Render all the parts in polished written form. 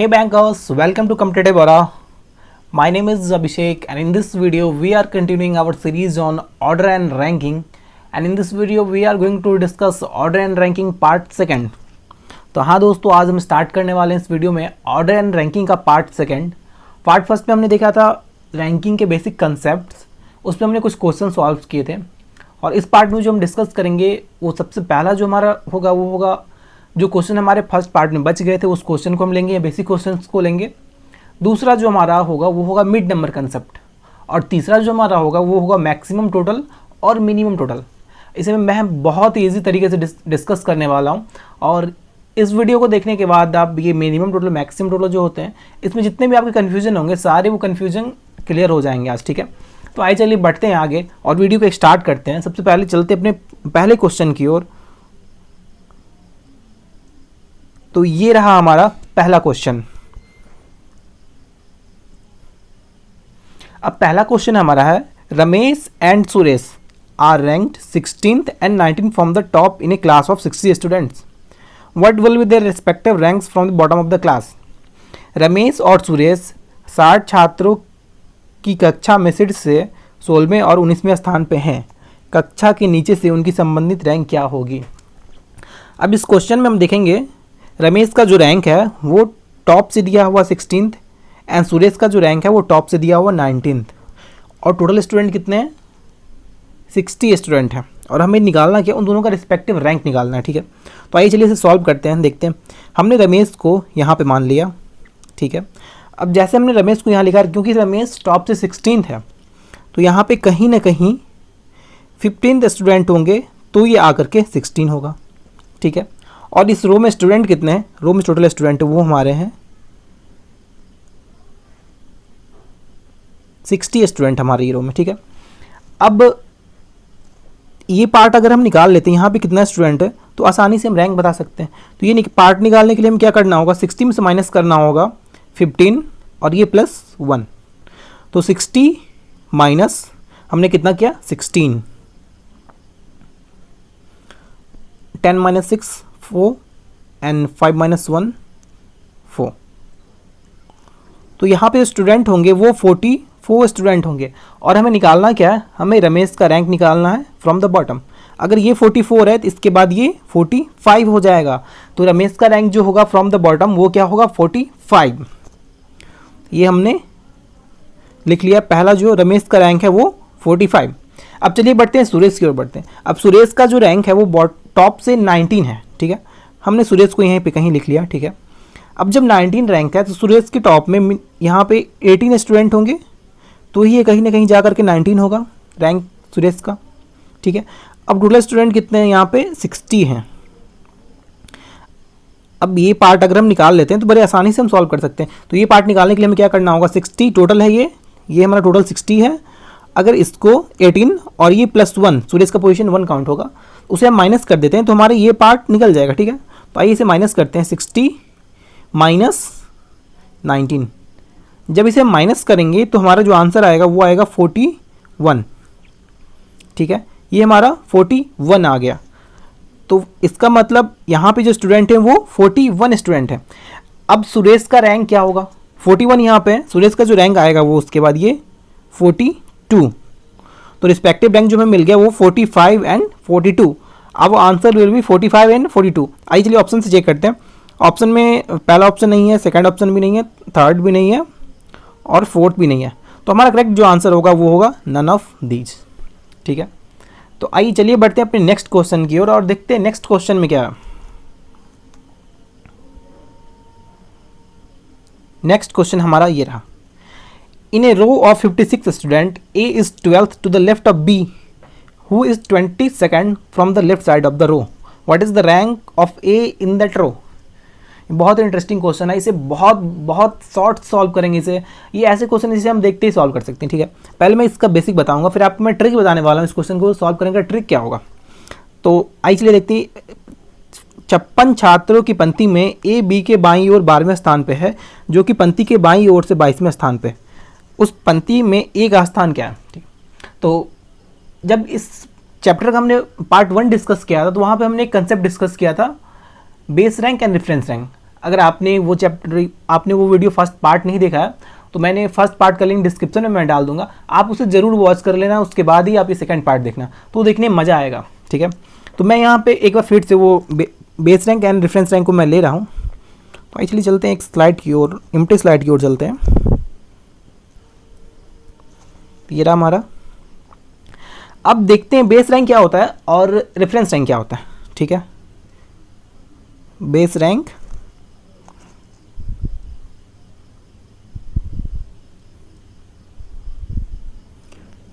Hey bankers, welcome to Competitive Aura. My name is Abhishek and in this video we are continuing our series on order and ranking, and in this video we are going to discuss order and ranking part second. तो हाँ दोस्तों, आज हम start करने वाले हैं इस video में ऑर्डर एंड रैंकिंग का पार्ट सेकंड. पार्ट फर्स्ट में हमने देखा था रैंकिंग के बेसिक कंसेप्ट्स, उस पर हमने कुछ क्वेश्चन सॉल्व किए थे. और इस पार्ट में जो हम डिस्कस करेंगे वो सबसे पहला जो हमारा होगा वो होगा जो क्वेश्चन हमारे फर्स्ट पार्ट में बच गए थे उस क्वेश्चन को हम लेंगे, बेसिक क्वेश्चंस को लेंगे. दूसरा जो हमारा होगा वो होगा मिड नंबर कंसेप्ट, और तीसरा जो हमारा होगा वो होगा मैक्सिमम टोटल और मिनिमम टोटल. इसे मैं बहुत ईजी तरीके से डिस्कस करने वाला हूँ. और इस वीडियो को देखने के बाद आप ये मिनिमम टोटल मैक्सिमम टोटल जो होते हैं इसमें जितने भी आपके कन्फ्यूजन होंगे सारे वो कन्फ्यूजन क्लियर हो जाएंगे आज. ठीक है, तो आइए चलिए बढ़ते हैं आगे और वीडियो को स्टार्ट करते हैं. सबसे पहले चलते अपने पहले क्वेश्चन की ओर. तो ये रहा हमारा पहला क्वेश्चन. अब पहला क्वेश्चन हमारा है, Ramesh and Suresh are ranked 16th and 19th from the top in a class of 60 students. What will be their respective ranks from the bottom of the class. Ramesh और सुरेश 60 छात्रों की कक्षा में से 16वें और 19वें स्थान पे हैं. कक्षा के नीचे से उनकी संबंधित रैंक क्या होगी. अब इस क्वेश्चन में हम देखेंगे रमेश का जो रैंक है वो टॉप से दिया हुआ 16th एंड सुरेश का जो रैंक है वो टॉप से दिया हुआ 19th. और टोटल स्टूडेंट कितने हैं, 60 स्टूडेंट हैं. और हमें निकालना क्या, उन दोनों का रिस्पेक्टिव रैंक निकालना है. ठीक है, तो आइए चलिए इसे सॉल्व करते हैं. देखते हैं, हमने रमेश को यहाँ पे मान लिया. ठीक है, अब जैसे हमने रमेश को यहाँ लिखा क्योंकि रमेश टॉप से 16th है तो यहाँ पे कहीं ना कहीं 15th स्टूडेंट होंगे तो ये आकर के 16 होगा. ठीक है, और इस रो में स्टूडेंट कितने हैं, रो में टोटल स्टूडेंट वो हमारे हैं 60 स्टूडेंट हमारे ये रो में. ठीक है, अब ये पार्ट अगर हम निकाल लेते हैं यहाँ पे कितना स्टूडेंट है तो आसानी से हम रैंक बता सकते हैं. तो ये पार्ट निकालने के लिए हम क्या करना होगा, 60 में से माइनस करना होगा 15 और ये +1. तो 60 माइनस हमने कितना किया 16, 10 माइनस 6 4 एंड 5 माइनस 1 4. तो यहाँ पे स्टूडेंट होंगे वो 44 स्टूडेंट होंगे. और हमें निकालना क्या है, हमें रमेश का रैंक निकालना है फ्रॉम द बॉटम. अगर ये 44 है तो इसके बाद ये 45 हो जाएगा. तो रमेश का रैंक जो होगा फ्रॉम द बॉटम वो क्या होगा 45. ये हमने लिख लिया. पहला जो रमेश का रैंक है वो 45. अब चलिए बढ़ते हैं सुरेश की ओर बढ़ते हैं. अब सुरेश का जो रैंक है वो टॉप से 19 है. ठीक है, हमने सुरेश को यहीं पे कहीं लिख लिया. ठीक है, अब जब 19 रैंक है तो सुरेश के टॉप में यहाँ पे 18 स्टूडेंट होंगे तो ये कहीं ना कहीं जा करके 19 होगा रैंक सुरेश का. ठीक है, अब टोटल स्टूडेंट कितने हैं यहाँ पे 60 हैं. अब ये पार्ट अगर हम निकाल लेते हैं तो बड़े आसानी से हम सॉल्व कर सकते हैं. तो ये पार्ट निकालने के लिए हमें क्या करना होगा, 60 टोटल है, ये हमारा टोटल 60 है. अगर इसको 18 और ये +1 सुरेश का पोजीशन 1 काउंट होगा उसे हम माइनस कर देते हैं तो हमारे ये पार्ट निकल जाएगा. ठीक है, तो आइए इसे माइनस करते हैं. 60 माइनस 19, जब इसे माइनस करेंगे तो हमारा जो आंसर आएगा वो आएगा 41. ठीक है, ये हमारा 41 आ गया. तो इसका मतलब यहाँ पे जो स्टूडेंट हैं वो 41 स्टूडेंट हैं. अब सुरेश का रैंक क्या होगा, 41 यहाँ पे है. सुरेश का जो रैंक आएगा वो उसके बाद ये 42. तो रिस्पेक्टिव रैंक जो हमें मिल गया वो 45 एंड 42. अब आंसर विल बी 45 एंड 42. आइए चलिए ऑप्शन से चेक करते हैं. ऑप्शन में पहला ऑप्शन नहीं है, सेकंड ऑप्शन भी नहीं है, थर्ड भी नहीं है और फोर्थ भी नहीं है. तो हमारा करेक्ट जो आंसर होगा वो होगा नन ऑफ दीज. ठीक है, तो आइए चलिए बढ़ते हैं अपने नेक्स्ट क्वेश्चन की ओर और देखते हैं नेक्स्ट क्वेश्चन में क्या है. नेक्स्ट क्वेश्चन हमारा ये रहा. In a row of 56 students, A is 12th to the left of B, who is 22nd from the left side of the row. What is the rank of A in that row? बहुत interesting question है. इसे बहुत short solve करेंगे. इसे ये ऐसे question है जिसे हम देखते ही सॉल्व कर सकते हैं. ठीक है, पहले मैं इसका बेसिक बताऊंगा फिर आपको मैं ट्रिक बताने वाला हूँ. इस क्वेश्चन को सॉल्व करने का ट्रिक क्या होगा. तो आइए चलिए देखते हैं. 56 छात्रों की पंक्ति में ए बी के बाईं ओर 12वें स्थान पे है, जो कि पंक्ति के बाईं ओर से 22वें स्थान पे. उस पंक्ति में ए का स्थान क्या है. ठीक, तो जब इस चैप्टर का हमने पार्ट 1 डिस्कस किया था तो वहाँ पे हमने एक कंसेप्ट डिस्कस किया था base rank and reference rank. अगर आपने वो चैप्टर, आपने वो वीडियो फर्स्ट पार्ट नहीं देखा है तो मैंने फर्स्ट पार्ट का लिंक डिस्क्रिप्शन में मैं डाल दूंगा, आप उसे ज़रूर वॉच कर लेना, उसके बाद ही आप ये सेकंड पार्ट देखना, तो देखने में मज़ा आएगा। ठीक है, तो मैं यहाँ पे एक बार फिर से वो base rank and reference rank को मैं ले रहा हूँ। तो एक्चुअली चलते हैं एक स्लाइड की ओर, एम्प्टी स्लाइड की ओर चलते हैं। ये रहा हमारा। अब देखते हैं बेस रैंक क्या होता है और रेफरेंस रैंक क्या होता है। ठीक है, बेस रैंक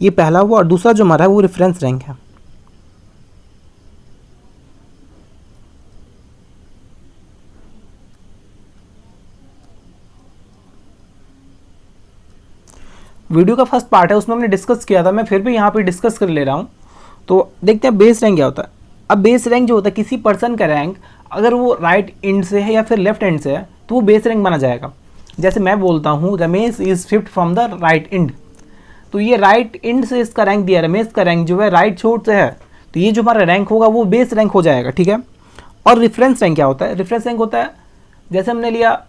ये पहला हुआ और दूसरा जो हमारा है वो रेफरेंस रैंक है। वीडियो का फर्स्ट पार्ट है उसमें हमने डिस्कस किया था, मैं फिर भी यहाँ पे डिस्कस कर ले रहा हूँ। तो देखते हैं बेस रैंक क्या होता है। अब बेस रैंक जो होता है किसी पर्सन का रैंक अगर वो राइट एंड से है या फिर लेफ्ट एंड से है तो वो बेस रैंक माना जाएगा। जैसे मैं बोलता हूँ Ramesh is fifth from the right and, तो ये राइट एंड से इसका रैंक दिया, रमेश का रैंक जो है राइट छोर से है, तो ये जो हमारा रैंक होगा वो बेस रैंक हो जाएगा। ठीक है, और रेफरेंस रैंक क्या होता है? रेफरेंस रैंक होता है जैसे हमने लिया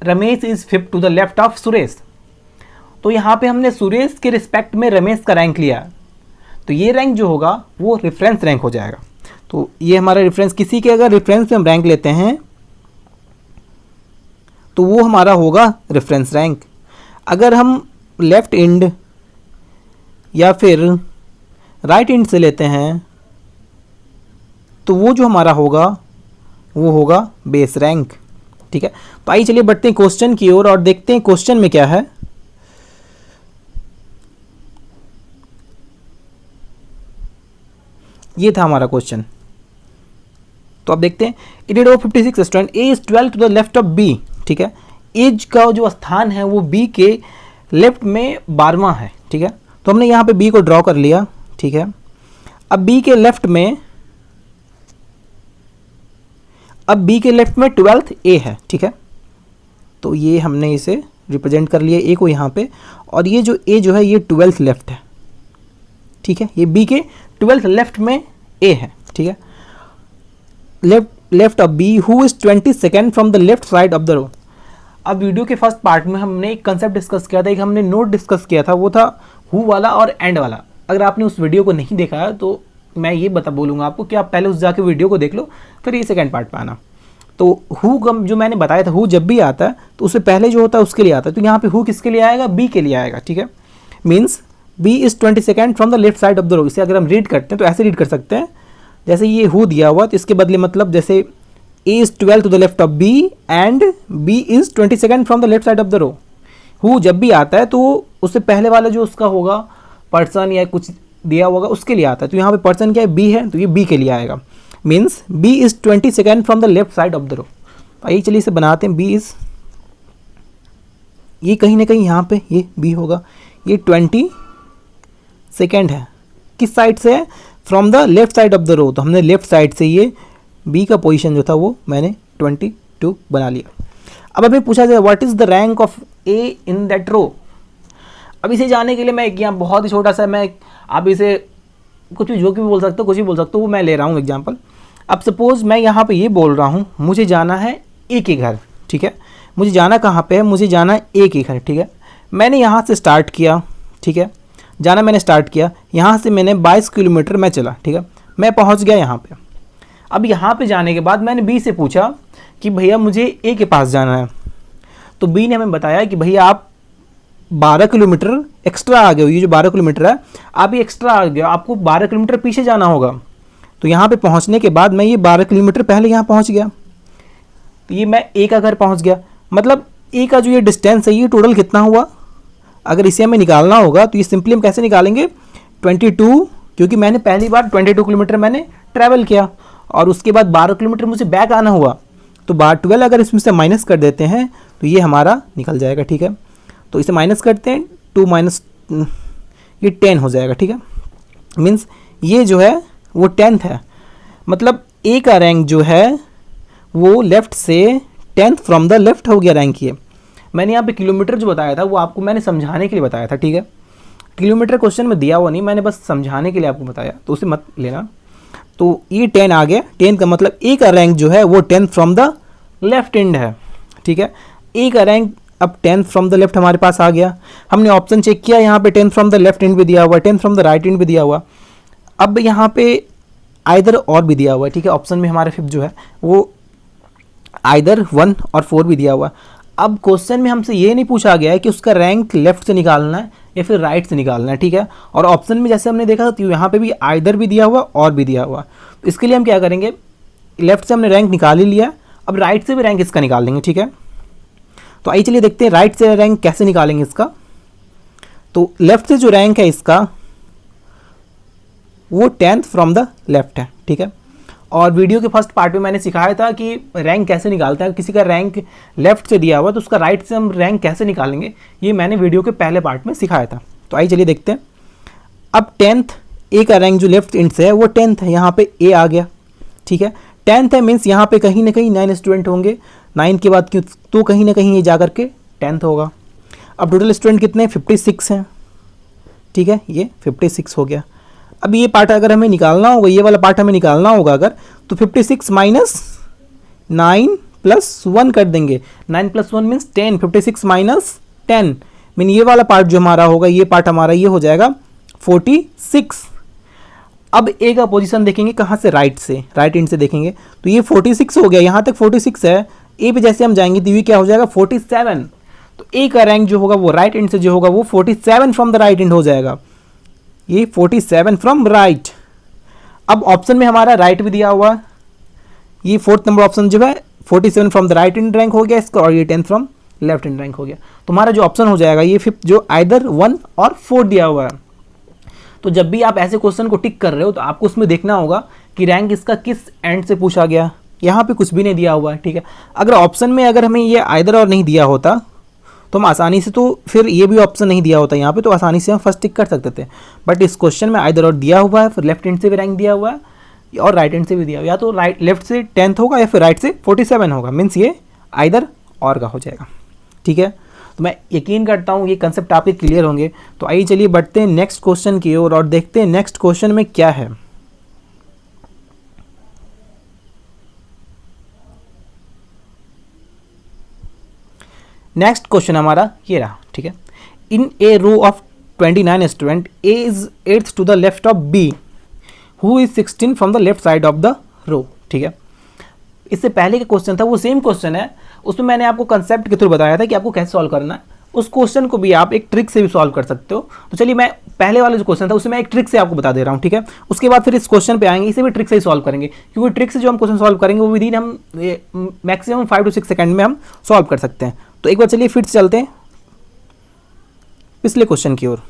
Ramesh is fifth to the left of Suresh, तो यहाँ पे हमने सुरेश के रिस्पेक्ट में रमेश का रैंक लिया, तो ये रैंक जो होगा वो रेफरेंस रैंक हो जाएगा। तो ये हमारा रेफरेंस, किसी के अगर रेफरेंस में हम रैंक लेते हैं तो वो हमारा होगा रेफरेंस रैंक। अगर हम लेफ्ट एंड या फिर राइट एंड से लेते हैं तो वो जो हमारा होगा वो होगा बेस रैंक। ठीक है, तो आइए चलिए बढ़ते हैं क्वेश्चन की ओर और देखते हैं क्वेश्चन में क्या है। ये था हमारा क्वेश्चन, तो अब देखते हैं। It is 56 student, A is 12 to the left of B. ठीक है, एज का जो स्थान है वो बी के लेफ्ट में 12वां है। ठीक है, तो हमने यहाँ पे बी को ड्रॉ कर लिया। ठीक है, अब बी के लेफ्ट में 12th ए है। ठीक है, तो ये हमने इसे रिप्रेजेंट कर लिया ए को यहाँ पे, और ये जो ए जो है ये 12th लेफ्ट है। ठीक है, ये बी के 12th लेफ्ट में ए है। ठीक है, left of B who is 22nd from the left side of the row. अब वीडियो के फर्स्ट पार्ट में हमने एक कंसेप्ट डिस्कस किया था, एक हमने नोट डिस्कस किया था, वो था हु वाला और एंड वाला। अगर आपने उस वीडियो को नहीं देखा है तो मैं ये बोलूँगा आपको कि आप पहले उस जाके वीडियो को देख लो, फिर ये सेकंड पार्ट पे आना। तो हु जो मैंने बताया था, हु जब भी आता है तो उससे पहले जो होता है उसके लिए आता है, तो यहाँ पे हु किसके लिए आएगा? बी के लिए आएगा। ठीक है, means B is 22nd from the left side of the row. इसे अगर हम रीड करते हैं तो ऐसे रीड कर सकते हैं, जैसे ये हु दिया हुआ तो इसके बदले मतलब जैसे A is 12 to the left of B and B is 22nd from the left side of the row. Who जब भी आता है तो उससे पहले वाला जो उसका होगा पर्सन या कुछ दिया होगा उसके लिए आता है, तो यहाँ पे पर्सन क्या है? बी है, तो ये बी के लिए आएगा। Means B is 22nd from the left side of the row. आइए चलिए इसे बनाते हैं। बी इज, ये कहीं ना कहीं यहाँ पे ये बी होगा, ये 22nd है, किस साइड से है? From the left side of the row, तो हमने लेफ्ट साइड से ये बी का पोजीशन जो था वो मैंने 22 बना लिया। अब हमें पूछा जाए what is the rank of A in that row. अब इसे जानने के लिए मैं यहाँ बहुत ही छोटा सा, मैं आप इसे कुछ भी जो भी बोल सकते हो, कुछ भी बोल सकते हो, वो मैं ले रहा हूँ एग्जाम्पल। अब सपोज मैं यहाँ पे ये बोल रहा हूँ मुझे जाना है ए के घर। ठीक है, मुझे जाना कहाँ पे है? मुझे जाना है ए के घर। ठीक है, मैंने यहाँ से स्टार्ट किया। ठीक है, जाना मैंने स्टार्ट किया, यहाँ से मैंने 22 किलोमीटर मैं चला। ठीक है, मैं पहुँच गया यहाँ पे। अब यहाँ पे जाने के बाद मैंने बी से पूछा कि भैया मुझे ए के पास जाना है, तो बी ने हमें बताया कि भैया आप 12 किलोमीटर एक्स्ट्रा आ गए हो, ये जो 12 किलोमीटर है आप ये एक्स्ट्रा आ गए हो, आपको 12 किलोमीटर पीछे जाना होगा। तो यहाँ पे पहुँचने के बाद मैं ये 12 किलोमीटर पहले यहाँ पहुँच गया, तो ये मैं ए का घर पहुँच गया। मतलब ए का जो ये डिस्टेंस है ये टोटल कितना हुआ? अगर इसे हमें निकालना होगा तो ये सिंपली हम कैसे निकालेंगे? 22, क्योंकि मैंने पहली बार 22 किलोमीटर मैंने ट्रैवल किया और उसके बाद 12 किलोमीटर मुझे बैक आना हुआ, तो 12 अगर इसमें से माइनस कर देते हैं तो ये हमारा निकल जाएगा। ठीक है, तो इसे माइनस करते हैं, 2 माइनस ये 10 हो जाएगा। ठीक है, मीन्स ये जो है वो 10th है, मतलब ए का रैंक जो है वो लेफ़्ट से 10th फ्रॉम द लेफ़्ट हो गया रैंक। ये मैंने यहाँ पे किलोमीटर जो बताया था वो आपको मैंने समझाने के लिए बताया था। ठीक है, किलोमीटर क्वेश्चन में दिया हुआ नहीं, मैंने बस समझाने के लिए आपको बताया, तो उसे मत लेना। तो ये 10 आ गया, 10 का मतलब ए का रैंक जो है वो 10th from the left and है, ठीक है। ए का रैंक अब 10th फ्रॉम द लेफ्ट हमारे पास आ गया। हमने ऑप्शन चेक किया, यहाँ पे 10th from the left and भी दिया हुआ है, 10th from the right and भी दिया हुआ। अब यहाँ पे आइदर और भी दिया हुआ है, ठीक है। ऑप्शन में हमारे 5 जो है वो आइदर 1 और 4 भी दिया हुआ। अब क्वेश्चन में हमसे ये नहीं पूछा गया है कि उसका रैंक लेफ्ट से निकालना है या फिर राइट से निकालना है, ठीक है। और ऑप्शन में जैसे हमने देखा तो यहाँ पे भी आइदर भी दिया हुआ और भी दिया हुआ। तो इसके लिए हम क्या करेंगे, लेफ्ट से हमने रैंक निकाल ही लिया, अब राइट से भी रैंक इसका निकाल लेंगे, ठीक है। तो आइए चलिए देखते हैं राइट से रैंक कैसे निकालेंगे इसका। तो लेफ्ट से जो रैंक है इसका वो 10th फ्रॉम द लेफ्ट है, ठीक है। और वीडियो के फर्स्ट पार्ट में मैंने सिखाया था कि रैंक कैसे निकालते हैं। किसी का रैंक लेफ्ट से दिया हुआ तो उसका राइट से हम रैंक कैसे निकालेंगे, ये मैंने वीडियो के पहले पार्ट में सिखाया था। तो आइए चलिए देखते हैं। अब 10th ए का रैंक जो लेफ्ट एंड से है वो 10th है, यहाँ पे ए आ गया, ठीक है। 10th है मीन्स यहाँ पे कहीं ना कहीं 9 स्टूडेंट होंगे, 9 के बाद क्यों तो कहीं ना कहीं ये जा करके 10th होगा। अब टोटल स्टूडेंट कितने 56 हैं, ठीक है, ये 56 हो गया। अब ये पार्ट अगर हमें निकालना होगा, ये वाला पार्ट हमें निकालना होगा अगर, तो 56 माइनस 9 प्लस 1 कर देंगे। 9 प्लस 1 मीन्स 10, 56 माइनस 10 मीन ये वाला पार्ट जो हमारा होगा, ये पार्ट हमारा ये हो जाएगा 46। अब ए का पोजीशन देखेंगे कहाँ से, राइट से, राइट एंड से देखेंगे तो ये 46 हो गया, यहाँ तक 46 है। ए पे जैसे हम जाएंगे तो ये क्या हो जाएगा 47। तो ए का रैंक जो होगा वो राइट एंड से जो होगा वो 47 फ्रॉम द राइट एंड हो जाएगा, ये 47 फ्रॉम राइट। अब ऑप्शन में हमारा राइट भी दिया हुआ, ये 4th नंबर ऑप्शन जो है 47 from the right and rank हो गया इसका, और ये 10th from left and rank हो गया। तुम्हारा जो ऑप्शन हो जाएगा ये 5th जो आइदर 1 और 4 दिया हुआ है। तो जब भी आप ऐसे क्वेश्चन को टिक कर रहे हो तो आपको उसमें देखना होगा कि रैंक इसका किस एंड से पूछा गया। यहाँ पे कुछ भी नहीं दिया हुआ है, ठीक है। अगर ऑप्शन में अगर हमें ये आइदर और नहीं दिया होता तो हम आसानी से, तो फिर ये भी ऑप्शन नहीं दिया होता यहाँ पे, तो आसानी से हम फर्स्ट टिक कर सकते थे। बट इस क्वेश्चन में आइदर और दिया हुआ है, फिर लेफ्ट हैंड से भी रैंक दिया हुआ है और राइट हैंड से भी दिया हुआ है। या तो राइट लेफ्ट से 10th होगा या फिर राइट से 47 होगा, मीन्स ये आइदर और का हो जाएगा, ठीक है। तो मैं यकीन करता हूँ ये कंसेप्ट आपके क्लियर होंगे। तो आइए चलिए बढ़ते हैं नेक्स्ट क्वेश्चन की ओर और देखते हैं नेक्स्ट क्वेश्चन में क्या है। नेक्स्ट क्वेश्चन हमारा ये रहा, ठीक है। In a row of 29 student, A is 8th to the left of B who is 16 from the left side of the row, ठीक है। इससे पहले का क्वेश्चन था वो सेम क्वेश्चन है, उसमें मैंने आपको कंसेप्ट के थ्रू बताया था कि आपको कैसे सॉल्व करना है। उस क्वेश्चन को भी आप एक ट्रिक से भी सॉल्व कर सकते हो। तो चलिए मैं पहले वाला जो क्वेश्चन था उसे मैं एक ट्रिक से आपको बता दे रहा हूँ, ठीक है। उसके बाद फिर इस क्वेश्चन पे आएंगे, इसे भी ट्रिक से ही सॉल्व करेंगे, क्योंकि ट्रिक से जो हम क्वेश्चन सॉल्व करेंगे वो विद इन हम मैक्सिमम 5 to 6 सेकंड में हम सॉल्व कर सकते हैं। तो एक बार चलिए फिर से चलते हैं पिछले क्वेश्चन की ओर।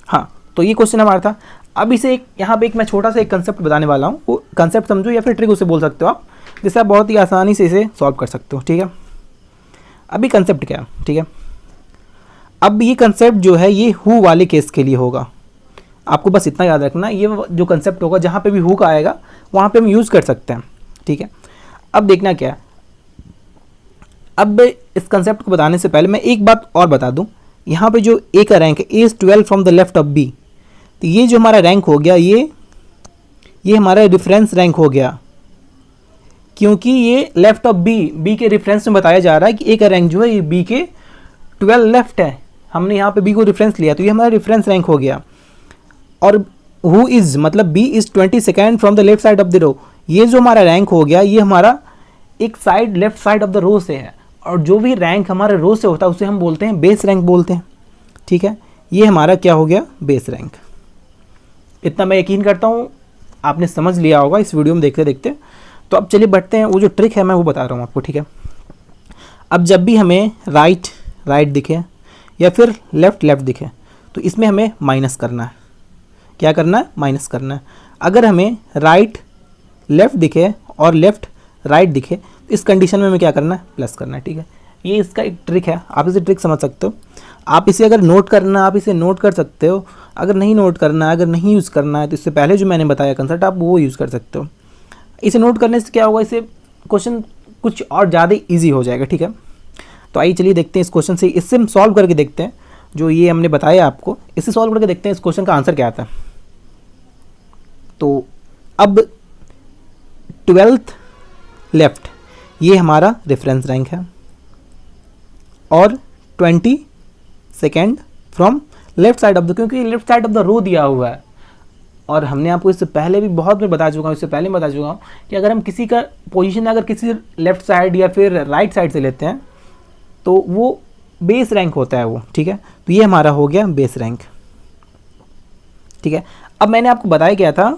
हाँ, तो ये क्वेश्चन हमारा था। अब इसे एक यहाँ पे एक मैं छोटा सा एक कंसेप्ट बताने वाला हूँ, वो कंसेप्ट समझो या फिर ट्रिक उसे बोल सकते हो आप, जिससे आप बहुत ही आसानी से इसे सॉल्व कर सकते हो, ठीक है। अभी कंसेप्ट क्या है, ठीक है। अब ये कंसेप्ट जो है ये हु वाले केस के लिए होगा, आपको बस इतना याद रखना, ये जो कंसेप्ट होगा जहाँ पे भी हु का आएगा वहाँ पे हम यूज़ कर सकते हैं, ठीक है। अब देखना क्या है, अब इस कंसेप्ट को बताने से पहले मैं एक बात और बता दूं, यहाँ पे जो ए का रैंक है, A is 12 from the left of B, तो ये जो हमारा रैंक हो गया ये हमारा रेफरेंस रैंक हो गया, क्योंकि ये लेफ्ट ऑफ बी के रेफरेंस में बताया जा रहा है कि ए का रैंक जो है ये बी के 12 लेफ्ट है। हमने यहाँ पे बी को रेफरेंस लिया तो ये हमारा रेफरेंस रैंक हो गया। और हु इज़ मतलब B is 22nd from the left side of the row, ये जो हमारा रैंक हो गया ये हमारा एक side left side of the row से है। और जो भी रैंक हमारे रो से होता है उसे हम बोलते हैं बेस रैंक बोलते हैं, ठीक है। ये हमारा क्या हो गया, बेस रैंक। इतना मैं यकीन करता हूँ आपने समझ लिया होगा इस वीडियो में देखते देखते। तो अब चलिए बढ़ते हैं, वो जो ट्रिक है मैं वो बता रहा हूँ आपको, ठीक है। अब जब भी हमें राइट दिखे या फिर लेफ्ट दिखे तो इसमें हमें माइनस करना है। क्या करना है, माइनस करना है। अगर हमें राइट लेफ्ट दिखे और लेफ्ट राइट दिखे तो इस कंडीशन में हमें क्या करना है, प्लस करना है, ठीक है। ये इसका एक ट्रिक है, आप इसे ट्रिक समझ सकते हो। आप इसे अगर नोट करना है आप इसे नोट कर सकते हो, अगर नहीं नोट करना है, अगर नहीं यूज़ करना है तो इससे पहले जो मैंने बताया कंसेप्ट आप वो यूज़ कर सकते हो। इसे नोट करने से क्या होगा, इसे क्वेश्चन कुछ और ज़्यादा ईजी हो जाएगा, ठीक है। तो आइए चलिए देखते हैं इस क्वेश्चन से, इससे हम सॉल्व करके देखते हैं जो ये हमने बताया आपको, इससे सॉल्व करके देखते हैं इस क्वेश्चन का आंसर क्या आता है। तो अब 12th लेफ्ट ये हमारा रेफरेंस रैंक है, और 22nd from left side of the, क्योंकि left side of the row दिया हुआ है। और हमने आपको इससे पहले भी बहुत बार बता चुका हूँ, इससे पहले बता चुका हूँ कि अगर हम किसी का पोजीशन अगर किसी लेफ्ट साइड या फिर राइट साइड से लेते हैं तो वो बेस रैंक होता है वो, ठीक है। तो ये हमारा हो गया बेस रैंक, ठीक है। अब मैंने आपको बताया क्या था,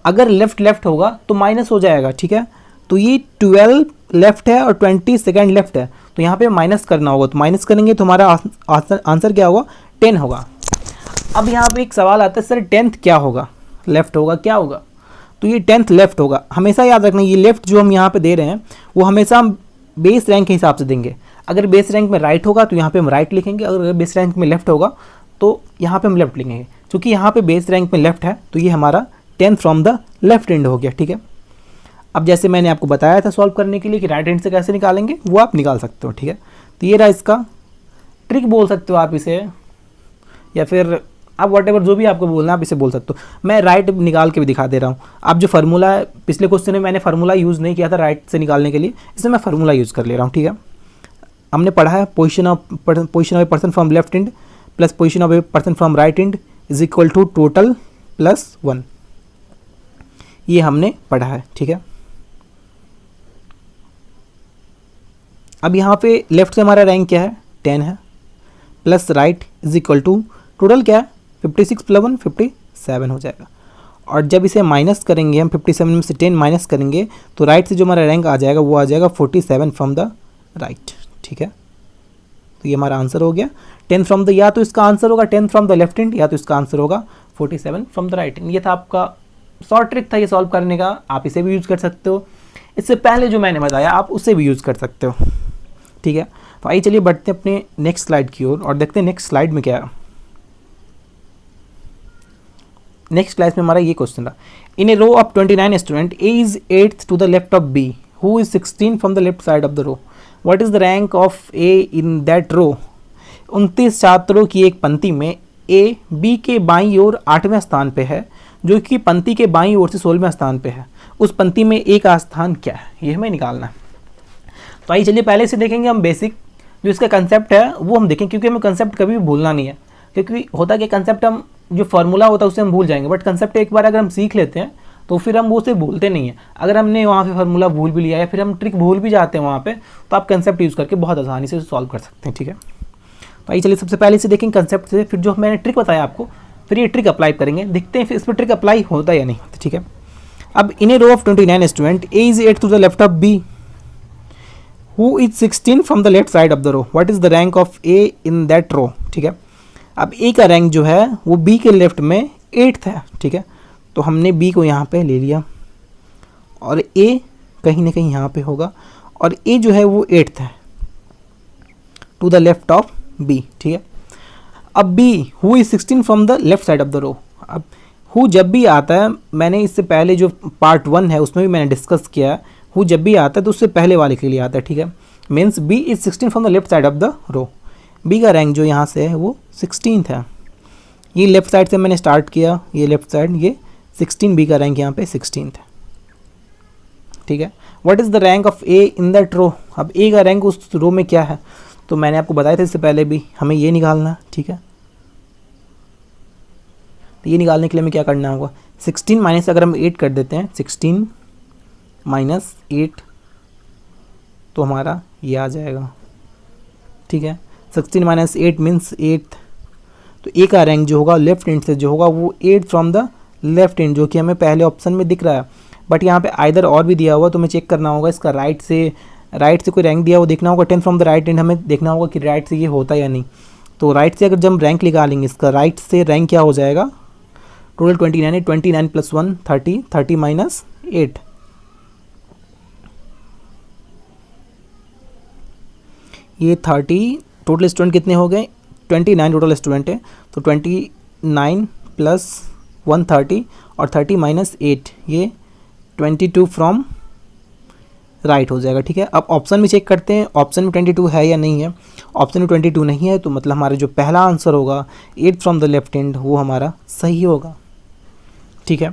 अगर लेफ्ट लेफ्ट होगा तो माइनस हो जाएगा, ठीक है। तो ये 12 लेफ्ट है और 22nd लेफ्ट है, तो यहाँ पे माइनस करना होगा, तो माइनस करेंगे तो हमारा आंसर क्या होगा, 10 होगा। अब यहाँ पे एक सवाल आता है, सर 10th क्या होगा, लेफ्ट होगा क्या होगा? तो ये 10th लेफ्ट होगा। हमेशा याद रखना, ये लेफ्ट जो हम यहाँ पे दे रहे हैं वो हमेशा हम बेस रैंक के हिसाब से देंगे। अगर बेस रैंक में राइट होगा तो यहाँ पे हम राइट लिखेंगे, अगर बेस रैंक में लेफ्ट होगा तो यहाँ पे हम लेफ्ट लिखेंगे। क्योंकि यहाँ पे बेस रैंक में लेफ्ट है तो ये हमारा 10th from the left and हो गया, ठीक है। अब जैसे मैंने आपको बताया था सॉल्व करने के लिए कि राइट हैंड से कैसे निकालेंगे, वो आप निकाल सकते हो, ठीक है। तो ये रहा इसका ट्रिक बोल सकते हो आप इसे, या फिर आप व्हाटएवर जो भी आपको बोलना है आप इसे बोल सकते हो। मैं राइट निकाल के भी दिखा दे रहा हूँ। आप जो फार्मूला है, पिछले क्वेश्चन में मैंने फार्मूला यूज़ नहीं किया था राइट से निकालने के लिए, इसमें मैं फार्मूला यूज़ कर ले रहा हूँ, ठीक है। हमने पढ़ा है position of a person from left end plus position of a person from right end is equal to total plus 1, ये हमने पढ़ा है, ठीक है। अब यहाँ पे लेफ्ट से हमारा रैंक क्या है, 10 है, plus right is equal to total क्या है 56 प्लस 1 57 हो जाएगा। और जब इसे माइनस करेंगे हम 57 में से 10 माइनस करेंगे तो राइट से जो हमारा रैंक आ जाएगा वो आ जाएगा 47 फ्रॉम द राइट, ठीक है। तो ये हमारा आंसर हो गया 10 फ्रॉम द, या तो इसका आंसर होगा 10 फ्रॉम द लेफ्ट हैंड या तो इसका आंसर होगा 47 फ्रॉम द राइट हैंड। ये था आपका शॉर्ट ट्रिक था ये सॉल्व करने का, आप इसे भी यूज़ कर सकते हो। इससे पहले जो मैंने बताया आप उसे भी यूज़ कर सकते हो, ठीक है। तो आइए चलिए बढ़ते हैं अपने नेक्स्ट स्लाइड की ओर और देखते हैं नेक्स्ट स्लाइड में क्या है। नेक्स्ट क्लास में हमारा ये क्वेश्चन रहा, in a row of 29 student A is 8th to the left of B who is 16 from the left side of the row, what is the rank of A in that row. 29 छात्रों की एक पंक्ति में A B के बाईं ओर 8वें स्थान पे है, जो कि पंक्ति के बाईं ओर से 16वें स्थान पे है। उस पंक्ति में ए का स्थान क्या है, ये हमें निकालना है। तो आइए चलिए पहले से देखेंगे हम बेसिक जो इसका कंसेप्ट है वो हम देखें, क्योंकि हमें कंसेप्ट कभी भी भूलना नहीं है। क्योंकि होता कि कंसेप्ट हम जो फार्मूला होता है उससे हम भूल जाएंगे, बट कंसेप्ट एक बार अगर हम सीख लेते हैं तो फिर हम वो उसे भूलते नहीं हैं। अगर हमने वहाँ पे फार्मूला भूल भी लिया या फिर हम ट्रिक भूल भी जाते हैं वहाँ पे, तो आप कंसेप्ट यूज़ करके बहुत आसानी से सॉल्व कर सकते हैं, ठीक है। तो आइए चलिए सबसे पहले से देखेंगे कंसेप्ट से, फिर जो मैंने ट्रिक बताया आपको फिर ये ट्रिक अप्लाई करेंगे, देखते हैं फिर इस पर ट्रिक अप्लाई होता है या नहीं होता, ठीक है। अब in a row of 29 student A is 8th to the left of B who is 16 from the left side of the row, what is the rank of A in that row, ठीक है। अब A का rank जो है वो B के left में 8th है, ठीक है। तो हमने बी को यहाँ पे ले लिया और ए कहीं ना कहीं यहाँ पे होगा, और ए जो है वो 8th है to the left of B, ठीक है। अब B who is 16 from the left side of the row, अब हु जब भी आता है, मैंने इससे पहले जो पार्ट 1 है उसमें भी मैंने डिस्कस किया, हु जब भी आता है तो उससे पहले वाले के लिए आता है, ठीक है। Means B is 16 from the left side of the row, B का रैंक जो यहाँ से है वो 16th है। ये लेफ्ट साइड से मैंने स्टार्ट किया, ये लेफ्ट साइड ये 16, बी का रैंक यहाँ पे 16th है, ठीक है। What is the rank of A in that row, अब ए का रैंक उस रो में क्या है, तो मैंने आपको बताया था इससे पहले भी, हमें ये निकालना है, ठीक है। तो ये निकालने के लिए हमें क्या करना होगा, 16 माइनस अगर हम 8 कर देते हैं, 16 माइनस 8 तो हमारा ये आ जाएगा, ठीक है। 16 माइनस 8 मीन्स 8, तो ए का रैंक जो होगा लेफ्ट हैंड से जो होगा वो 8 फ्रॉम द लेफ्ट हैंड, जो कि हमें पहले ऑप्शन में दिख रहा है। बट यहाँ पे आइदर और भी दिया हुआ, तो हमें चेक करना होगा इसका राइट से कोई रैंक दिया हुआ देखना होगा, 10 फ्रॉम द राइट हैंड हमें देखना होगा कि राइट से ये होता है या नहीं। तो राइट से अगर जब हम रैंक निकालेंगे इसका राइट से रैंक क्या हो जाएगा, टोटल 29 है, 29 प्लस 1 30, 30 माइनस 8, ये 30, टोटल स्टूडेंट कितने हो गए 29 टोटल स्टूडेंट है, तो 29 प्लस 130 और 30 माइनस 8 ये 22 फ्रॉम राइट हो जाएगा, ठीक है। अब ऑप्शन में चेक करते हैं, ऑप्शन में 22 है या नहीं है। ऑप्शन में 22 नहीं है, तो मतलब हमारा जो पहला आंसर होगा 8 फ्रॉम द लेफ्ट हैंड वो हमारा सही होगा, ठीक है।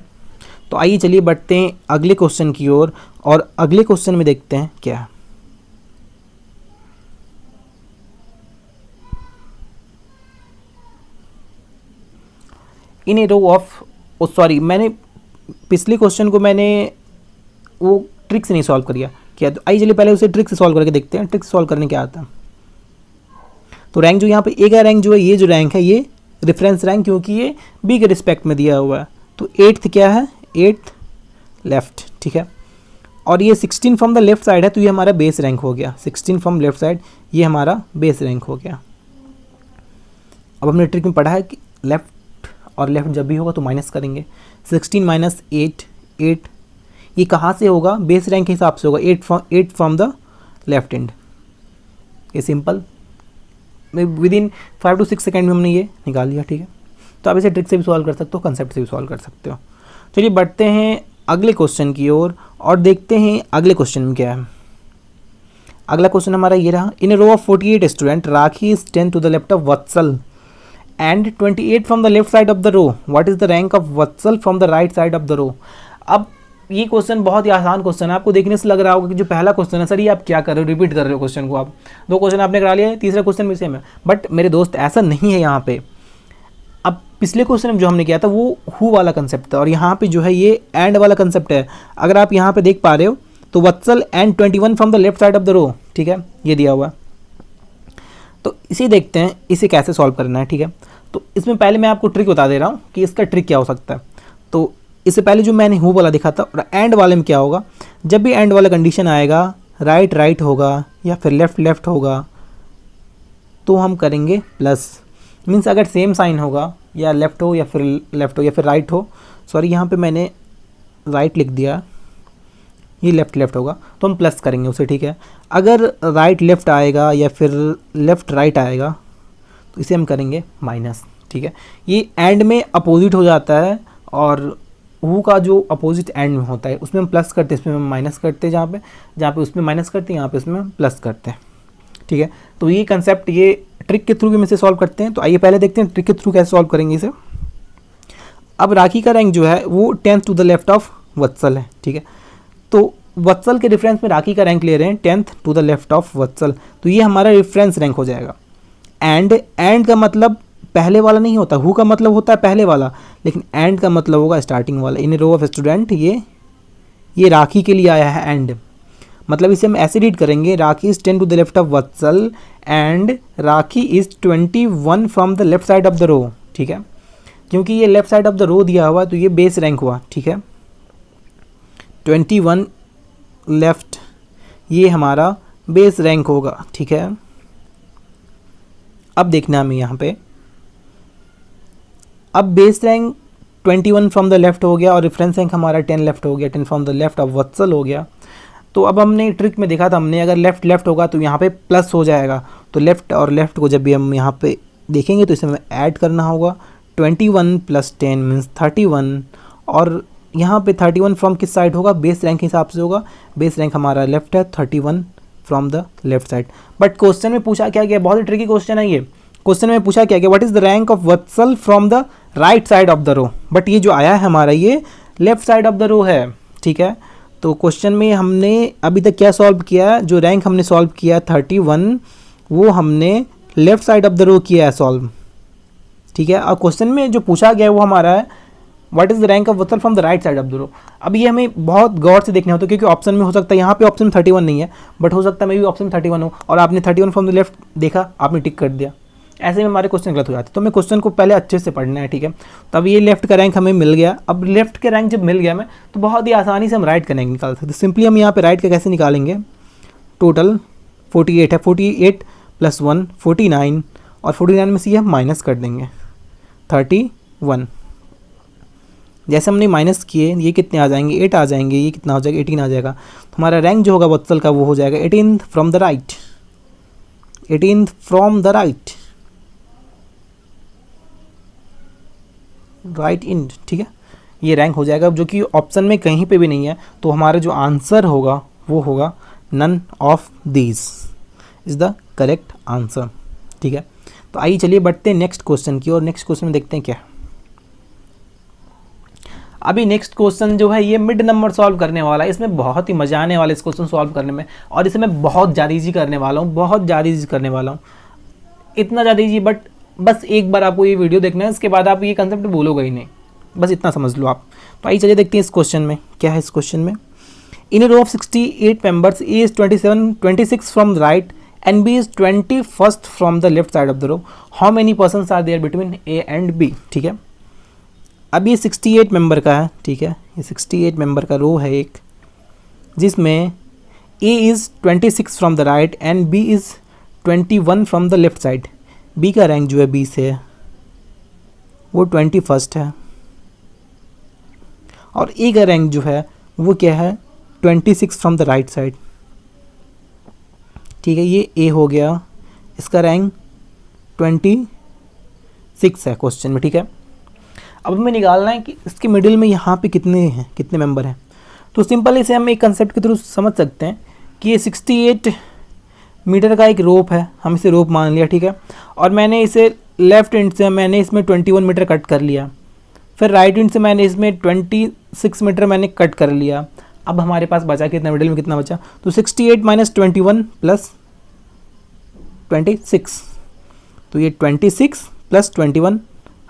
तो आइए चलिए बढ़ते हैं अगले क्वेश्चन की ओर, और अगले क्वेश्चन में देखते हैं क्या है। In a row of, sorry मैंने पिछले क्वेश्चन को मैंने वो ट्रिक से नहीं सॉल्व किया। तो आइए चलिए पहले उसे ट्रिक से सॉल्व करके देखते हैं, ट्रिक से सॉल्व करने क्या आता है। तो रैंक जो यहाँ पे ए का रैंक जो है, ये जो रैंक है ये रेफरेंस रैंक, क्योंकि ये बी के रिस्पेक्ट में दिया हुआ है। तो 8th क्या है, 8th लेफ्ट, ठीक है। और ये 16 फ्रॉम द लेफ्ट साइड है, तो ये हमारा बेस रैंक हो गया। 16 फ्रॉम लेफ्ट साइड ये हमारा बेस रैंक हो गया। अब हमने ट्रिक में पढ़ा है कि लेफ्ट और लेफ्ट जब भी होगा तो माइनस करेंगे। 16 माइनस 8, 8 ये कहाँ से होगा, बेस रैंक के हिसाब से होगा, 8 फ्रॉम द लेफ्ट एंड। ये simple, with in 5 to 6 second में हमने ये निकाल लिया, ठीक है। तो आप इसे ट्रिक से भी सॉल्व कर सकते हो, कंसेप्ट से भी सॉल्व कर सकते हो। चलिए बढ़ते हैं अगले क्वेश्चन की ओर और देखते हैं अगले क्वेश्चन में क्या है। अगला क्वेश्चन हमारा ये रहा। In a row of 48 student, Rakhi is 10 to the left of Vatsal and 28 from the left side of the row. What is the rank of Vatsal from the right side of the row. अब ये question बहुत ही आसान question है। आपको देखने से लग रहा होगा कि जो पहला क्वेश्चन है, सर ये आप क्या कर रहे हो, रिपीट कर रहे हो क्वेश्चन को। आप 2 क्वेश्चन आपने करा लिया है, तीसरा क्वेश्चन भी सेम है। बट मेरे दोस्त ऐसा नहीं है यहाँ पे। अब पिछले क्वेश्चन में जो हमने किया था वो हु वाला कंसेप्ट था, और यहाँ पे जो है ये एंड वाला कंसेप्ट है। अगर आप यहाँ पे देख पा रहे हो तो Vatsal and 21 from the left side of the row, ठीक है, ये दिया हुआ है। तो इसे देखते हैं इसे कैसे सॉल्व करना है, ठीक है। तो इसमें पहले मैं आपको ट्रिक बता दे रहा हूँ कि इसका ट्रिक क्या हो सकता है। तो इससे पहले जो मैंने हु वाला दिखा था, और एंड वाले में क्या होगा, जब भी एंड वाला कंडीशन आएगा, राइट राइट होगा या फिर लेफ्ट लेफ्ट होगा, तो हम करेंगे प्लस। मीन्स अगर सेम साइन होगा, या लेफ्ट हो या फिर लेफ्ट हो या फिर राइट हो, सॉरी यहाँ पे मैंने राइट लिख दिया, ये लेफ्ट लेफ्ट होगा तो हम प्लस करेंगे उसे, ठीक है। अगर राइट लेफ्ट आएगा या फिर लेफ्ट राइट आएगा तो इसे हम करेंगे माइनस, ठीक है। ये एंड में अपोजिट हो जाता है, और हु का जो अपोजिट एंड में होता है उसमें हम प्लस करते हैं, इसमें हम माइनस करते हैं, जहाँ पे उसमें माइनस करते हैं, यहाँ पे उसमें हम प्लस करते हैं, ठीक है। तो ये कंसेप्ट ये ट्रिक के थ्रू भी हम इसे सॉल्व करते हैं। तो आइए पहले देखते हैं ट्रिक के थ्रू कैसे सॉल्व करेंगे इसे। अब राखी का रैंक जो है वो 10th to the left of Vatsal है, ठीक है। तो वत्सल के रेफरेंस में राखी का रैंक ले रहे हैं 10th to the left of Vatsal, तो ये हमारा रेफरेंस रैंक हो जाएगा। एंड का मतलब पहले वाला नहीं होता, हु का मतलब होता है पहले वाला, लेकिन एंड का मतलब होगा स्टार्टिंग वाला। इन रो ऑफ स्टूडेंट, ये राखी के लिए आया है एंड, मतलब इसे हम ऐसे रीड करेंगे, Rakhi is 10 to the left of Vatsal and Rakhi is 21 from the left side of the row, ठीक है। क्योंकि ये left side of the row दिया हुआ तो ये बेस रैंक हुआ, ठीक है। 21 लेफ्ट ये हमारा बेस रैंक होगा, ठीक है। अब देखना हमें यहाँ पे, अब base rank 21 from the left हो गया और रेफरेंस रैंक हमारा 10 लेफ्ट हो गया, 10 फ्रॉम द लेफ्ट ऑफ वत्सल हो गया। तो अब हमने ट्रिक में देखा था हमने, अगर लेफ्ट लेफ्ट होगा तो यहाँ पे प्लस हो जाएगा। तो लेफ्ट और लेफ्ट को जब भी हम यहाँ पे देखेंगे तो इसे हमें ऐड करना होगा। 21 + 10 मीन्स 31, और यहाँ पे 31 फ्रॉम किस साइड होगा, बेस रैंक के हिसाब से होगा। बेस रैंक हमारा लेफ्ट है, 31 from the left side. But question में पूछा क्या गया, बहुत ही ट्रिकी क्वेश्चन है ये। क्वेश्चन में पूछा क्या गया, what is the rank of Vatsal from the right side of the row. But ये जो आया है हमारा ये left side of the row है, ठीक है। तो क्वेश्चन में हमने अभी तक क्या सॉल्व किया, जो रैंक हमने सॉल्व किया 31, वो हमने left side of the row किया है सॉल्व, ठीक है। और क्वेश्चन में जो पूछा गया वो हमारा है what is the rank of Vatsal from the right side of the row. अब ये हमें बहुत गौर से देखना होता है, क्योंकि ऑप्शन में हो सकता है, यहाँ पे ऑप्शन 31 नहीं है, बट हो सकता है मे भी ऑप्शन 31 हो, और आपने 31 फ्रॉम द लेफ्ट देखा, आपने टिक कर दिया, ऐसे में हमारे क्वेश्चन गलत हो जाते हैं। तो हमें क्वेश्चन को पहले अच्छे से पढ़ना है, ठीक है। तब ये लेफ्ट का रैंक हमें मिल गया। अब लेफ्ट के रैंक जब मिल गया हमें, तो बहुत ही आसानी से हम राइट का रैंक निकाल सकते। सिंपली हम यहाँ पे राइट का कैसे निकालेंगे, टोटल 48 है, 48 + 1 49, और 49 में से हम माइनस कर देंगे 31। जैसे हमने माइनस किए ये कितने आ जाएंगे, 8 आ जाएंगे, ये कितना हो जाएगा 18 आ जाएगा। तो हमारा रैंक जो होगा वत्सल का वो हो जाएगा 18th from the right, 18th from the right, right end, ठीक है। ये रैंक हो जाएगा, जो कि ऑप्शन में कहीं पे भी नहीं है। तो हमारा जो आंसर होगा वो होगा none of these is the correct answer, ठीक है। तो आइए चलिए बढ़ते हैं नेक्स्ट क्वेश्चन की और नेक्स्ट क्वेश्चन में देखते हैं क्या। अभी नेक्स्ट क्वेश्चन जो है ये मिड नंबर सॉल्व करने वाला है, इसमें बहुत ही मजा आने वाला है इस क्वेश्चन सॉल्व करने में, और इसे मैं बहुत ज़्यादा ईजी करने वाला हूँ, बहुत ज़्यादा ईजी करने वाला हूँ, इतना ज़्यादा ईजी, बट बस एक बार आपको ये वीडियो देखना है, इसके बाद आप ये कंसेप्ट बोलोगे ही नहीं, बस इतना समझ लो आप। तो आइए चलिए देखते हैं इस क्वेश्चन में क्या है। इस क्वेश्चन में in a row of 68 members, A is 26 from the right end B is 21 from the left side of the row, how many persons are there between A and B. ठीक है, अब ये 68 member का है, ठीक है, ये 68 मेंबर का रो है एक, जिसमें A is 26 from the right end B is 21 from the left side. B का रैंक जो है बी से है वो 21 है, और ए का रैंक जो है वो क्या है 26 फ्रॉम द राइट साइड। ठीक है, ये ए हो गया, इसका रैंक 26 है क्वेश्चन में। ठीक है, अब हमें निकालना है कि इसके मिडिल में यहाँ पे कितने हैं, कितने मेंबर हैं। तो सिंपल इसे हम एक कंसेप्ट के थ्रू समझ सकते हैं कि ये 68 मीटर का एक रोप है, हम इसे रोप मान लिया। ठीक है, और मैंने इसे लेफ्ट एंड से मैंने इसमें 21 मीटर कट कर लिया, फिर राइट एंड से मैंने इसमें 26 मीटर मैंने कट कर लिया। अब हमारे पास बचा कितना, मिडिल में कितना बचा, तो 68 माइनस 21 प्लस 26, तो ये 26 प्लस 21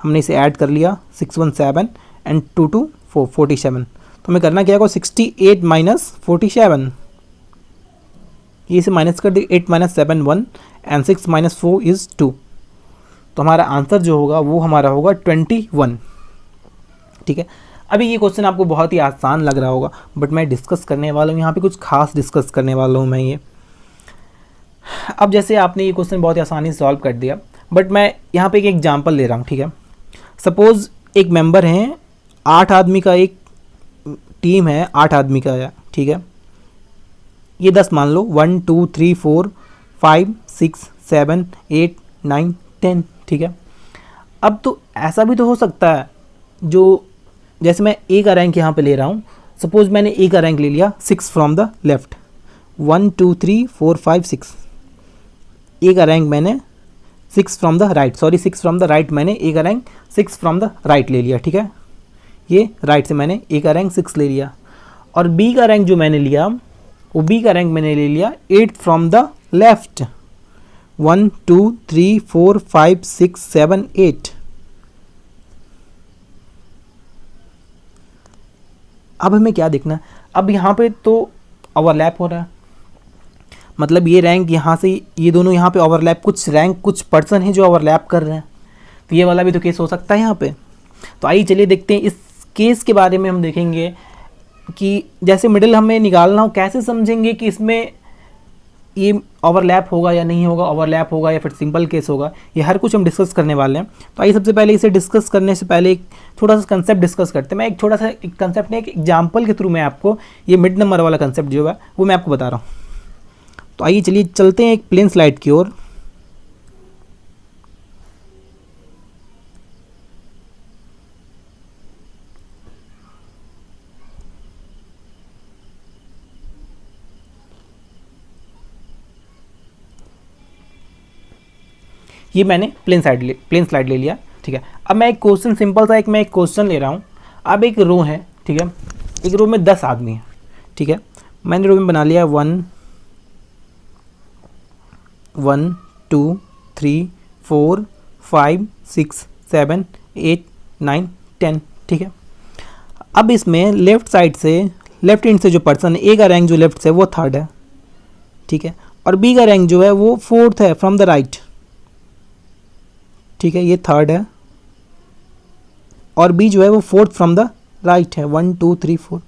हमने इसे ऐड कर लिया, 6 1 7 एंड 2 2 4 47। तो हमें करना क्या होगा, 68 माइनस 47, ये इसे माइनस कर दी, 8 माइनस 7 1 एंड 6 माइनस 4 इज़ 2। तो हमारा आंसर जो होगा वो हमारा होगा 21। ठीक है, अभी ये क्वेश्चन आपको बहुत ही आसान लग रहा होगा, बट मैं डिस्कस करने वाला हूँ यहाँ पे, कुछ खास डिस्कस करने वाला हूँ मैं ये। अब जैसे आपने ये क्वेश्चन बहुत ही आसानी से सॉल्व कर दिया, बट मैं यहाँ पे एक एग्जांपल ले रहा हूँ। ठीक है, सपोज़ एक मेंबर हैं, 8 आदमी का एक टीम है, 8 आदमी का है। ठीक है, ये 10 मान लो, 1 2 3 4 5 6 7 8 9 10। ठीक है, अब तो ऐसा भी तो हो सकता है, जो जैसे मैं ए का रैंक यहाँ पे ले रहा हूँ, सपोज़ मैंने ए का रैंक ले लिया 6 फ्रॉम द लेफ्ट, 1 2 3 4 5 6। ए का रैंक मैंने 6 from the right, sorry 6 from the right, मैंने ए का रैंक 6 फ्रॉम द राइट ले लिया। ठीक है, ये राइट से मैंने ए का रैंक 6 ले लिया, और बी का रैंक जो मैंने लिया वो बी का रैंक मैंने ले लिया 8 फ्रॉम द लेफ्ट, 1 2 3 4 5 6 7 8। अब हमें क्या देखना है, अब यहाँ पे तो ओवरलैप हो रहा है, मतलब ये रैंक यहाँ से ये दोनों यहाँ पे ओवरलैप, कुछ रैंक कुछ पर्सन हैं जो ओवरलैप कर रहे हैं, तो ये वाला भी तो केस हो सकता है यहाँ पे। तो आइए चलिए देखते हैं, इस केस के बारे में हम देखेंगे कि जैसे मिडिल हमें निकालना हो, कैसे समझेंगे कि इसमें ये ओवरलैप होगा या नहीं होगा, ओवरलैप होगा या फिर सिंपल केस होगा, ये हर कुछ हम डिस्कस करने वाले हैं। तो आइए सबसे पहले इसे डिस्कस करने से पहले एक थोड़ा सा कंसेप्ट डिस्कस करते हैं। मैं एक छोटा सा एक कंसेप्ट नहीं, एक एग्जाम्पल के थ्रू मैं आपको ये मिड नंबर वाला कंसेप्ट जो है वो मैं आपको बता रहा हूँ। तो आइए चलिए चलते हैं एक प्लेन स्लाइड की ओर। ये मैंने प्लेन स्लाइड ले लिया। ठीक है, अब मैं एक क्वेश्चन सिंपल सा मैं एक क्वेश्चन ले रहा हूँ। अब एक रो है, ठीक है, एक रो में 10 आदमी हैं। ठीक है, मैंने रो में बना लिया 1 1 2 3 4 5 6 7 8 9 10। ठीक है, अब इसमें लेफ्ट साइड से, लेफ्ट हैंड से जो पर्सन है, ए का रैंक जो लेफ्ट से वो 3rd है। ठीक है, और बी का रैंक जो है वो 4th है फ्रॉम द राइट। ठीक है, ये 3rd है, और बी जो है वो 4th फ्रॉम द राइट है, 1 2 3 4।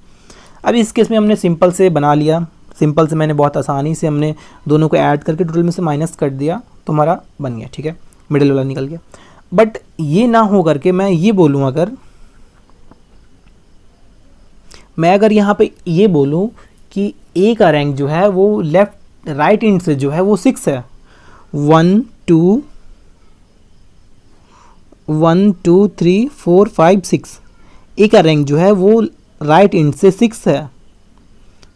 अब इस केस में हमने सिंपल से बना लिया, सिंपल से मैंने बहुत आसानी से हमने दोनों को ऐड करके टोटल में से माइनस कर दिया, तो हमारा बन गया। ठीक है, मिडिल वाला निकल गया। बट ये ना हो करके मैं ये बोलूँ, अगर यहाँ पे ये बोलूँ कि ए का रैंक जो है वो लेफ्ट राइट एंड से जो है वो 6 है, 1 2 3 4 5 6। ए का रैंक जो है वो राइट एंड से 6 है,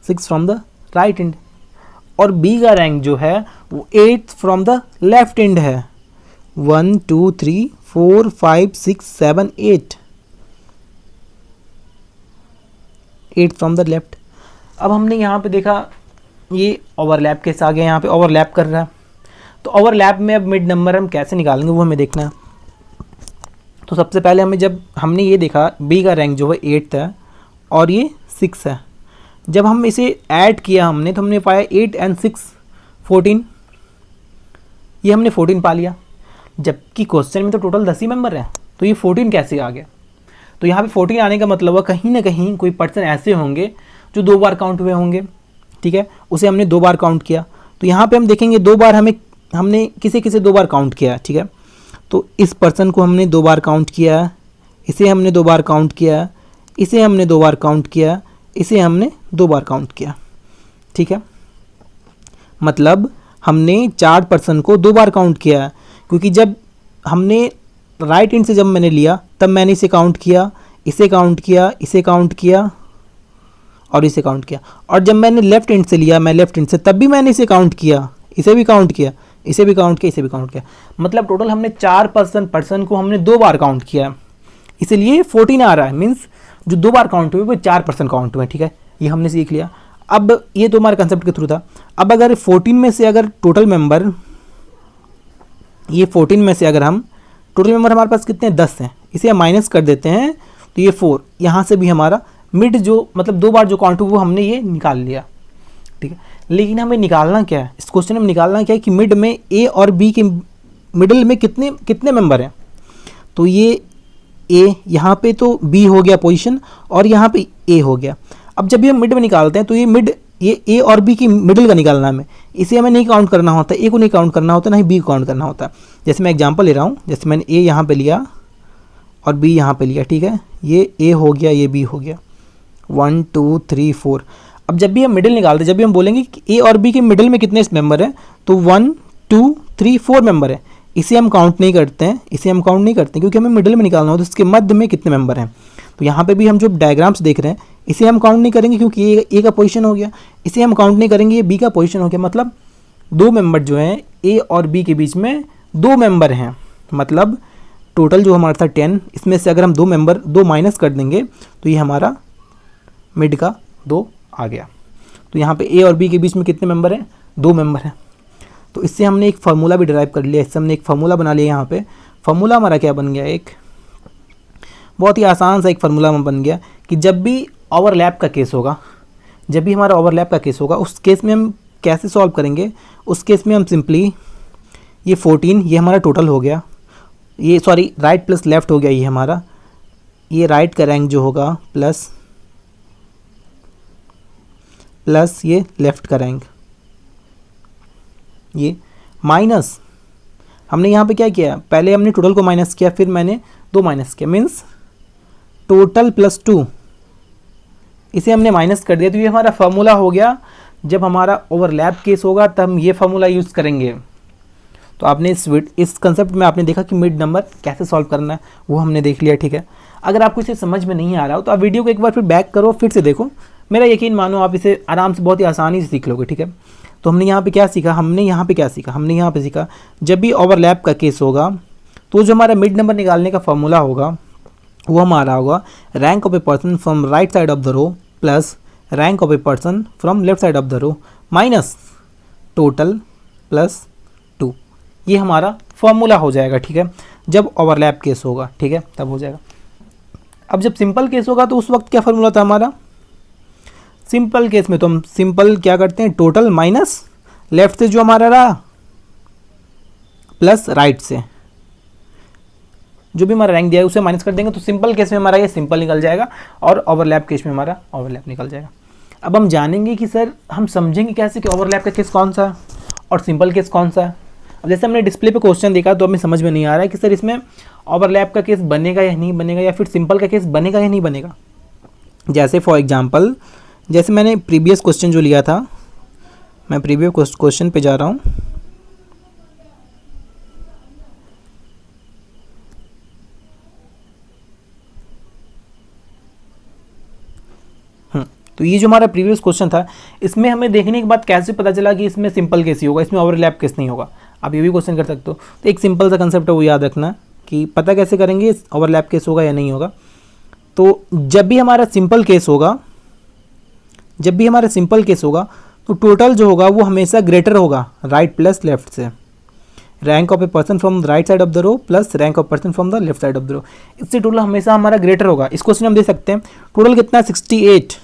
6 फ्रॉम द राइट एंड, और बी का रैंक जो है वो 8 फ्रॉम द लेफ्ट एंड है, 1 2 3 4 5 6 7 8। 8 फ्रॉम द लेफ्ट। अब हमने यहाँ पे देखा ये ओवरलैप केस आ गया, यहाँ पे ओवरलैप कर रहा है, तो ओवरलैप में अब मिड नंबर हम कैसे निकालेंगे वो हमें देखना है। तो सबसे पहले हमने ये देखा बी का रैंक जो है 8 है और ये 6 है। जब हम इसे ऐड किया हमने तो हमने पाया 8 एंड 6 14, ये हमने 14 पा लिया, जबकि क्वेश्चन में तो टोटल 10 ही मेंबर हैं, तो ये 14 कैसे आ गया। तो यहाँ पे 14 आने का मतलब हुआ कहीं ना कहीं कोई पर्सन ऐसे होंगे जो 2 बार काउंट हुए होंगे, ठीक है, उसे हमने 2 बार काउंट किया। तो यहाँ पे हम देखेंगे 2 बार हमने किसे 2 बार काउंट किया, ठीक है। तो इस पर्सन को हमने 2 बार काउंट किया, इसे हमने 2 बार काउंट किया, इसे हमने 2 बार काउंट किया, इसे हमने 2 बार काउंट किया, ठीक है। मतलब हमने 4 पर्सन को 2 बार काउंट किया, क्योंकि जब हमने राइट एंड से जब मैंने लिया तब मैंने इसे काउंट किया, इसे काउंट किया, इसे काउंट किया और इसे काउंट किया, और जब मैंने लेफ्ट एंड से लिया, मैं लेफ्ट एंड से, तब भी मैंने इसे काउंट किया, इसे भी काउंट किया, इसे भी काउंट किया, इसे भी काउंट किया। मतलब टोटल हमने 4 पर्सन को हमने 2 बार काउंट किया, इसलिए 14 आ रहा है। मीन्स जो 2 बार काउंट हुए वो 4 पर्सन काउंट हुए, ठीक है, ये हमने सीख लिया। अब ये तो हमारे कंसेप्ट के थ्रू था। अब अगर 14 में से अगर टोटल मेंबर, ये 14 में से अगर हम टोटल मेंबर हमारे पास कितने 10 हैं, इसे हम माइनस कर देते हैं तो ये 4, यहाँ से भी हमारा मिड जो मतलब 2 बार जो काउंट हुआ वो हमने ये निकाल लिया, ठीक है। लेकिन हमें निकालना क्या है, इस क्वेश्चन में निकालना क्या है कि मिड में ए और बी के मिडिल में कितने मेंबर हैं। तो ये ए, यहाँ पे तो बी हो गया पोजीशन और यहाँ पे ए हो गया। अब जब ये हम मिड में निकालते हैं तो ये ए और बी की मिडिल का निकालना है हमें, इसे हमें नहीं काउंट करना होता, ए को नहीं काउंट करना होता, ना ही बी को काउंट करना होता। जैसे मैं एग्जांपल ले रहा हूँ, जैसे मैंने ए यहाँ पे लिया और बी यहाँ पे लिया, ठीक है, ये ए हो गया, ये बी हो गया, 1 2 3 4। अब जब भी हम मिडिल निकालते हैं, जब भी हम बोलेंगे कि ए और बी के मिडिल में कितने मेंबर हैं, तो 1 2 3 4 मेंबर है, इसे हम काउंट नहीं करते हैं, इसे हम काउंट नहीं करते क्योंकि हमें मिडिल में निकालना हो तो इसके मध्य में कितने मेंबर हैं। तो यहाँ पे भी हम जो डायग्राम्स देख रहे हैं इसे हम काउंट नहीं करेंगे क्योंकि ये ए का पोजीशन हो गया, इसे हम काउंट नहीं करेंगे, ये बी का पोजीशन हो गया। मतलब 2 मेंबर जो हैं ए और बी के बीच में 2 मेंबर हैं, मतलब टोटल जो हमारा था 10, इसमें से अगर हम 2 माइनस कर देंगे तो ये हमारा मिड का 2 आ गया। तो यहाँ पे ए और बी के बीच में कितने मेंबर हैं, 2 मेंबर हैं। तो इससे हमने एक फार्मूला भी डिराइव कर लिया, इससे हमने एक फार्मूला बना लिया। यहाँ पे फार्मूला हमारा क्या बन गया, एक बहुत ही आसान सा एक फार्मूला बन गया कि जब भी ओवरलैप का केस होगा, जब भी हमारा ओवरलैप का केस होगा, उस केस में हम कैसे सॉल्व करेंगे। उस केस में हम सिंपली ये 14 ये हमारा टोटल हो गया, ये सॉरी राइट प्लस लेफ़्ट हो गया, ये हमारा ये राइट का रैंक जो होगा प्लस ये लेफ़्ट का रैंक, ये माइनस हमने यहाँ पे क्या किया, पहले हमने टोटल को माइनस किया, फिर मैंने 2 माइनस किया, मीन्स टोटल प्लस 2, इसे हमने माइनस कर दिया। तो ये हमारा फार्मूला हो गया। जब हमारा ओवरलैप केस होगा तब हम ये फार्मूला यूज़ करेंगे। तो आपने इस कंसेप्ट में आपने देखा कि मिड नंबर कैसे सॉल्व करना है, वो हमने देख लिया, ठीक है। अगर आपको इसे समझ में नहीं आ रहा हो तो आप वीडियो को एक बार फिर बैक करो, फिर से देखो, मेरा यकीन मानो आप इसे आराम से बहुत ही आसानी से सीख लोगे, ठीक है। तो हमने यहाँ पे क्या सीखा, हमने यहाँ पे सीखा जब भी ओवरलैप का केस होगा तो जो हमारा मिड नंबर निकालने का फार्मूला होगा वो हमारा होगा rank of a person from right side of the row plus rank of a person from left side of the row minus total plus 2। ये हमारा फार्मूला हो जाएगा, ठीक है, जब ओवरलैप केस होगा, ठीक है, तब हो जाएगा। अब जब सिंपल केस होगा तो उस वक्त क्या फार्मूला था हमारा, सिंपल केस में तो हम सिंपल क्या करते हैं, टोटल माइनस लेफ्ट से जो हमारा रहा प्लस राइट से जो भी हमारा रैंक दिया है उसे माइनस कर देंगे। तो सिंपल केस में हमारा ये सिंपल निकल जाएगा और ओवरलैप केस में हमारा ओवरलैप निकल जाएगा। अब हम जानेंगे कि सर हम समझेंगे कैसे कि ओवरलैप का केस कौन सा और सिंपल केस कौन सा है। अब जैसे हमने डिस्प्ले पे क्वेश्चन देखा तो हमें समझ में नहीं आ रहा है कि सर इसमें ओवरलैप का केस बनेगा या नहीं बनेगा, या फिर सिंपल का केस बनेगा या नहीं बनेगा। जैसे फॉर एग्जांपल जैसे मैंने प्रीवियस क्वेश्चन जो लिया था, मैं प्रीवियस क्वेश्चन पे जा रहा हूँ। तो ये जो हमारा प्रीवियस क्वेश्चन था इसमें हमें देखने के बाद कैसे पता चला कि इसमें सिंपल केस ही होगा, इसमें ओवरलैप केस नहीं होगा। आप ये भी क्वेश्चन कर सकते हो। तो एक सिंपल सा कंसेप्ट है वो याद रखना कि पता कैसे करेंगे ओवरलैप केस होगा या नहीं होगा। तो जब भी हमारा सिंपल केस होगा जब भी हमारा सिंपल केस होगा तो टोटल जो होगा वो हमेशा ग्रेटर होगा राइट प्लस लेफ्ट से। Rank of a person from the right side of the row plus rank of person from the left side of the row, इससे टोटल हमेशा हमारा ग्रेटर होगा। इस क्वेश्चन हम दे सकते हैं टोटल कितना 68,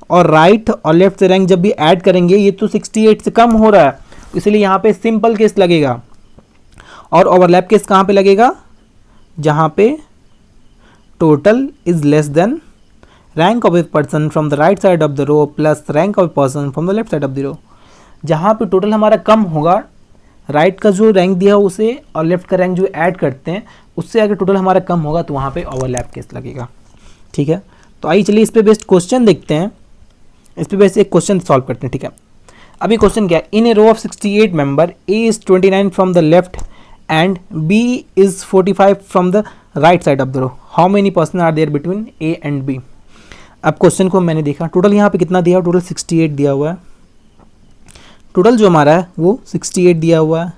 और राइट और लेफ्ट से रैंक जब भी ऐड करेंगे ये तो 68 से कम हो रहा है, इसलिए यहाँ पे सिंपल केस लगेगा। और ओवरलैप केस कहाँ पे लगेगा, जहाँ पे total is less than rank of a person from the right side of the row plus rank of a person from the left side of the row. जहाँ पे total हमारा कम होगा, राइट का जो रैंक दिया उसे और लेफ्ट का रैंक जो ऐड करते हैं उससे अगर टोटल हमारा कम होगा तो वहाँ पे ओवरलैप केस लगेगा। ठीक है, तो आइए चलिए इस पे बेस्ड क्वेश्चन देखते हैं, इस पे बेस्ड एक क्वेश्चन सॉल्व करते हैं। ठीक है, अभी क्वेश्चन क्या है, in a row of 68 member A is 29 from the left end B is 45 from the right side of the row, how many person are there between A and B. अब question को मैंने देखा, total यहाँ पे कितना दिया, total 68 दिया हुआ है, टोटल जो हमारा है वो 68 दिया हुआ है।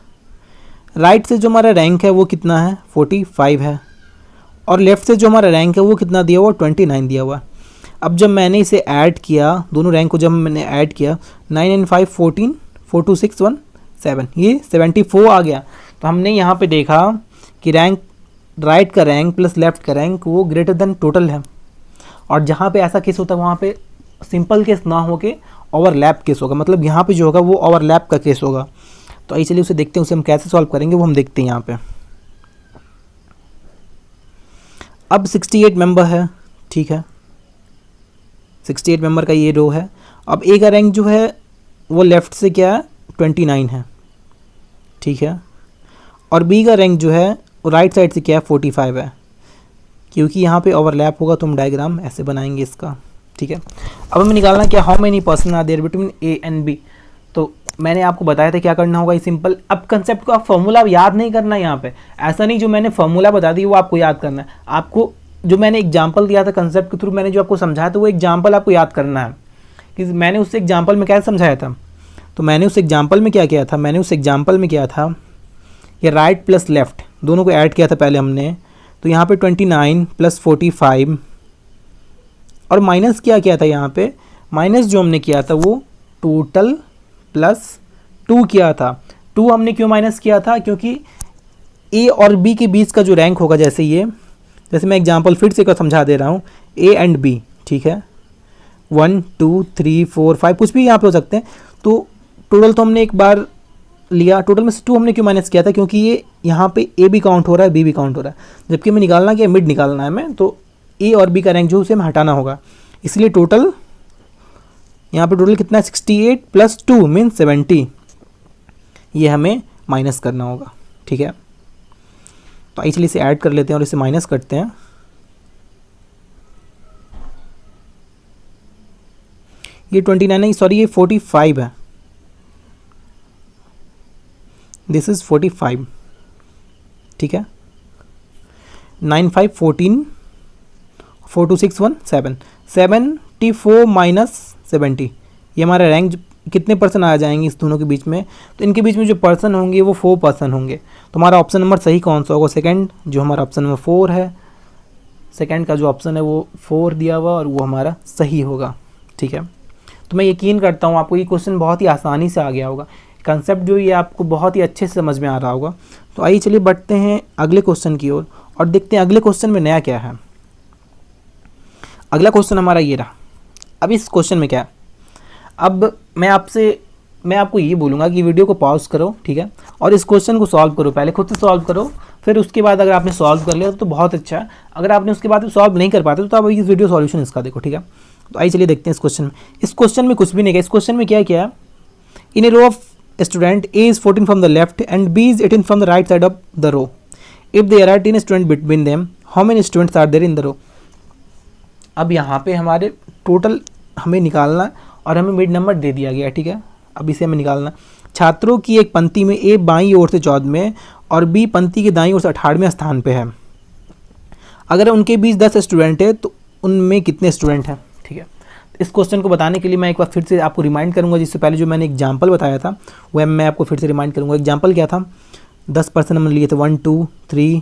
राइट से जो हमारा रैंक है वो कितना है 45 है, और लेफ्ट से जो हमारा रैंक है वो कितना दिया हुआ 29 दिया हुआ है। अब जब मैंने इसे ऐड किया, दोनों रैंक को जब मैंने ऐड किया 9 and 5 14, 4 2 6 1 7, ये 74 आ गया। तो हमने यहाँ पे देखा कि रैंक राइट का रैंक प्लस लेफ्ट का रैंक वो ग्रेटर देन टोटल है, और जहाँ पे ऐसा केस होता है वहाँ पे सिंपल केस ना हो के ओवरलैप केस होगा, मतलब यहाँ पे जो होगा वो ओवरलैप का केस होगा। तो आइए चलिए उसे देखते हैं, उसे हम कैसे सॉल्व करेंगे वो हम देखते हैं यहाँ पे। अब 68 मेंबर है, ठीक है, 68 मेंबर का ये रो है। अब ए का रैंक जो है वो लेफ्ट से क्या है 29 है, ठीक है, और बी का रैंक जो है वो राइट साइड से क्या है 45 है। क्योंकि यहाँ पे ओवरलैप होगा तो हम डायग्राम ऐसे बनाएंगे इसका। ठीक है, अब हमें निकालना क्या, how many person are there between A and B. तो मैंने आपको बताया था क्या करना होगा, ये सिंपल। अब कंसेप्ट को आप फॉर्मूला याद नहीं करना है यहाँ पे, ऐसा नहीं जो मैंने फॉर्मूला बता दी वो आपको याद करना है। आपको जो मैंने एग्जाम्पल दिया था कंसेप्ट के थ्रू, मैंने जो आपको समझाया था वो एग्जाम्पल आपको याद करना है कि मैंने उस एग्जाम्पल में क्या समझाया था। तो मैंने उस एग्जाम्पल में क्या किया था, मैंने उस एग्जाम्पल में किया था ये राइट प्लस लेफ्ट दोनों को ऐड किया था पहले हमने। तो यहाँ पे 29 प्लस 45 और माइनस क्या किया था, यहाँ पे माइनस जो हमने किया था वो टोटल प्लस 2 किया था। 2 हमने क्यों माइनस किया था, क्योंकि ए और बी के बीच का जो रैंक होगा, जैसे मैं एग्जांपल फिर से एक समझा दे रहा हूँ, ए एंड बी, ठीक है, 1 2 3 4 5 कुछ भी यहाँ पे हो सकते हैं। तो टोटल तो हमने एक बार लिया, टोटल में से 2 हमने क्यों माइनस किया था, क्योंकि ये यहाँ पे ए भी काउंट हो रहा है बी भी काउंट हो रहा है, जबकि हमें निकालना क्या, मिड निकालना है हमें। तो ए और बी का रैंक जो उसे हमें हटाना होगा, इसलिए टोटल यहाँ पे टोटल कितना है 68 प्लस 2 मीन 70, ये हमें माइनस करना होगा। ठीक है, तो इसलिए इसे ऐड कर लेते हैं और इसे माइनस करते हैं। ये 29 नहीं, सॉरी ये 45 है, दिस इज 45, ठीक है, 9 5 14 4 2 6 1 7 74 माइनस 70, ये हमारा रैंक कितने पर्सन आ जाएंगे इस दोनों के बीच में। तो इनके बीच में जो पर्सन होंगे वो 4 पर्सन होंगे। तो हमारा ऑप्शन नंबर सही कौन सा होगा, सेकंड, जो हमारा ऑप्शन नंबर 4 है, सेकंड का जो ऑप्शन है वो 4 दिया हुआ और वो हमारा सही होगा। ठीक है, तो मैं यकीन करता हूँ आपको ये क्वेश्चन बहुत ही आसानी से आ गया होगा, कंसेप्ट जो ये आपको बहुत ही अच्छे से समझ में आ रहा होगा। तो आइए चलिए बढ़ते हैं अगले क्वेश्चन की ओर और देखते हैं अगले क्वेश्चन में नया क्या है। अगला क्वेश्चन हमारा ये रहा। अब इस क्वेश्चन में क्या है, अब मैं आपको ये बोलूँगा कि वीडियो को पॉज करो, ठीक है, और इस क्वेश्चन को सॉल्व करो, पहले खुद से सॉल्व करो, फिर उसके बाद अगर आपने सॉल्व कर लिया तो बहुत अच्छा है, अगर आपने उसके बाद सॉल्व नहीं कर पाते तो आप इस वीडियो सॉल्यूशन इसका देखो। ठीक है, तो आइए चलिए देखते हैं इस क्वेश्चन में। इस क्वेश्चन में कुछ भी नहीं है, इस क्वेश्चन में क्या है, in a row of student A is 14 from the left end B is 18 from the right side of the row, if there are 10 student between them, how many students are there in the row. अब यहाँ पे हमारे total हमें निकालना और हमें mid number दे दिया गया। ठीक है, अब इसे हमें निकालना, छात्रों की एक पंक्ति में ए बाईं ओर से 14वें और बी पंक्ति के दाईं ओर से 18वें स्थान पे है। अगर उनके बीच 10 स्टूडेंट है तो उनमें कितने स्टूडेंट हैं। ठीक है, इस क्वेश्चन को बताने के लिए मैं एक बार फिर से आपको रिमाइंड करूंगा, जिससे पहले जो मैंने एग्जाम्पल बताया था वह मैं आपको फिर से रिमाइंड करूंगा। एग्जाम्पल क्या था, 10 पर्सन हमने लिए थे, 1 2 3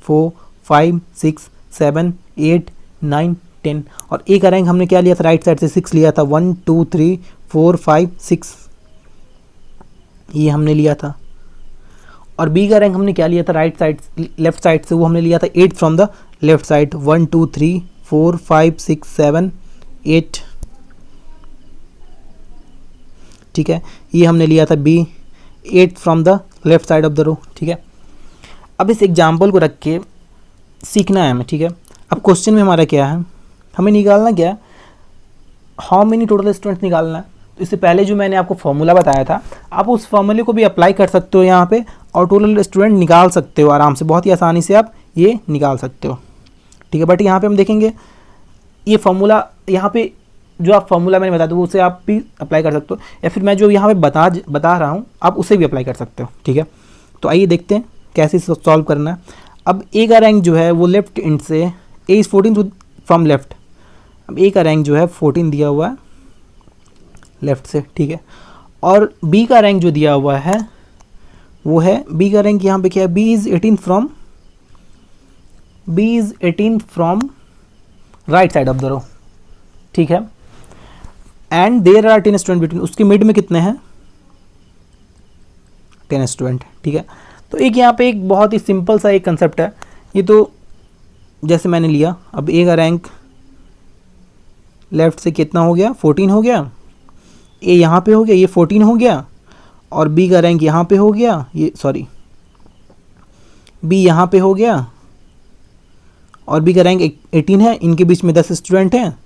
4 5 6 7 8 9 10, और ए का रैंक हमने क्या लिया था, राइट साइड से 6 लिया था, 1 2 3 4 5 6 ये हमने लिया था। और बी का रैंक हमने क्या लिया था, राइट साइड लेफ्ट साइड से, वो हमने लिया था 8 फ्रॉम द लेफ्ट साइड, 1 2 3 4 5 6 7 8, ठीक है। ये हमने लिया था B, 8 from the left side of the row, ठीक है। अब इस एग्जाम्पल को रख के सीखना है हमें, ठीक है। अब क्वेश्चन में हमारा क्या है, हमें निकालना क्या है, हाउ मेनी टोटल स्टूडेंट्स निकालना है। तो इससे पहले जो मैंने आपको फॉर्मूला बताया था, आप उस फॉर्मूले को भी अप्लाई कर सकते हो यहाँ पे और टोटल स्टूडेंट निकाल सकते हो आराम से, बहुत ही आसानी से आप ये निकाल सकते हो, ठीक है। बट यहाँ पे हम देखेंगे ये फॉर्मूला, यहाँ पे जो आप फॉर्मूला मैंने बताया था उसे आप भी अप्लाई कर सकते हो, या फिर मैं जो यहाँ पे बता रहा हूँ आप उसे भी अप्लाई कर सकते हो, ठीक है। तो आइए देखते हैं कैसे सॉल्व करना है। अब ए का रैंक जो है वो लेफ्ट इंड से, ए इज़ 14 फ्रॉम लेफ्ट, अब ए का रैंक जो है 14 दिया हुआ है लेफ्ट से, ठीक है। और बी का रैंक जो दिया हुआ है वो है, बी का रैंक यहाँ पे क्या है, B is 18 from right side of the row, ठीक है। And there are 10 student between, उसके मिड में कितने हैं, 10 स्टूडेंट, ठीक है। तो एक यहाँ पे एक बहुत ही सिंपल सा एक कंसेप्ट है, ये तो जैसे मैंने लिया, अब ए का रैंक लेफ्ट से कितना हो गया, 14 हो गया, ए यहाँ पे हो गया, ये 14 हो गया, और बी का रैंक यहाँ पे हो गया, ये सॉरी बी यहाँ पे हो गया, और बी का रैंक 18 है, इनके बीच में 10 स्टूडेंट हैं,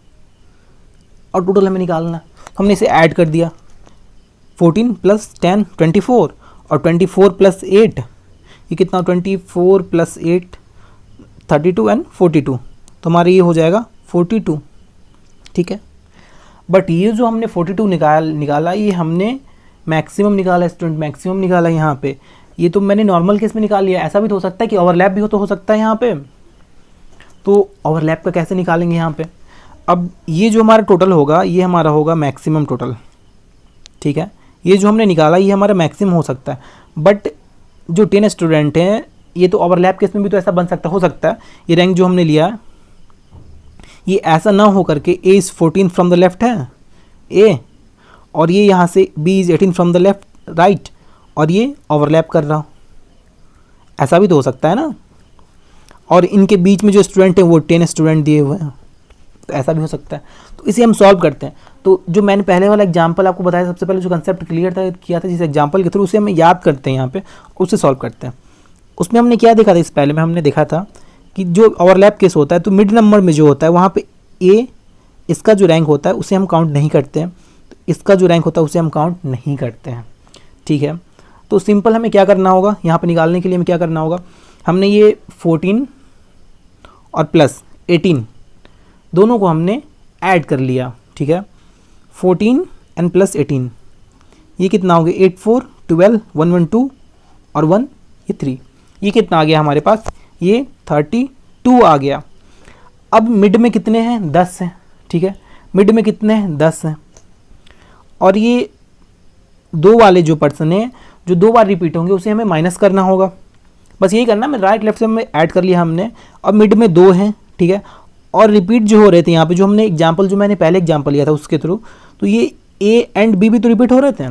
और टोटल हमें निकालना है। हमने इसे ऐड कर दिया, 14 प्लस 10 24, और 24 प्लस 8 ये कितना, 24 प्लस 8 32 एंड 42, तो हमारा ये हो जाएगा 42, ठीक है। बट ये जो हमने 42 निकाला ये हमने मैक्सिमम निकाला, स्टूडेंट मैक्सिमम निकाला यहाँ पे, ये तो मैंने नॉर्मल केस में निकाल लिया। ऐसा भी तो हो सकता है कि ओवरलैप भी हो सकता है यहाँ पे, तो ओवरलैप का कैसे निकालेंगे यहाँ पे। अब ये जो हमारा टोटल होगा ये हमारा होगा मैक्सिमम टोटल, ठीक है। ये जो हमने निकाला ये हमारा मैक्सिमम हो सकता है, बट जो 10 स्टूडेंट हैं ये तो ओवरलैप केस में भी तो ऐसा बन सकता हो सकता है। ये रैंक जो हमने लिया ये ऐसा ना हो करके A is 14 from the left है ए, और ये यहाँ से B is 18 from the left right, और ये ओवरलैप कर रहा हो, ऐसा भी तो हो सकता है ना। और इनके बीच में जो स्टूडेंट हैं वो 10 स्टूडेंट दिए हुए हैं, तो ऐसा भी हो सकता है। तो इसे हम सॉल्व करते हैं। तो जो मैंने पहले वाला एग्जांपल आपको बताया, सबसे पहले जो कंसेप्ट क्लियर किया था जिस एग्जांपल के थ्रू, उसे हम याद करते हैं यहाँ पे, उससे सॉल्व करते हैं। उसमें हमने क्या देखा था, इस पहले में हमने देखा था कि जो ओवरलैप केस होता है तो मिड नंबर में जो होता है वहाँ पे ए, इसका जो रैंक होता है उसे हम काउंट नहीं करते हैं, तो इसका जो रैंक होता है उसे हम काउंट नहीं करते हैं, ठीक है। तो सिंपल हमें क्या करना होगा, यहाँ पे निकालने के लिए हमें क्या करना होगा, हमने ये 14 और प्लस 18 दोनों को हमने ऐड कर लिया, ठीक है। 14 एंड प्लस 18 ये कितना हो गया, 8 4 12 1 1 2 और 1 ये 3, ये कितना आ गया हमारे पास, ये 32 आ गया। अब मिड में कितने हैं, 10 हैं, ठीक है। मिड में कितने हैं, 10 हैं, और ये दो वाले जो पर्सन हैं जो 2 बार रिपीट होंगे उसे हमें माइनस करना होगा, बस यही करना। मैं राइट लेफ्ट से हमें ऐड कर लिया हमने, और मिड में 2 हैं, ठीक है। और रिपीट जो हो रहे थे यहाँ पे, जो हमने एग्जाम्पल, जो मैंने पहले एग्जाम्पल लिया था उसके थ्रू, तो ये ए एंड बी भी तो रिपीट हो रहे थे,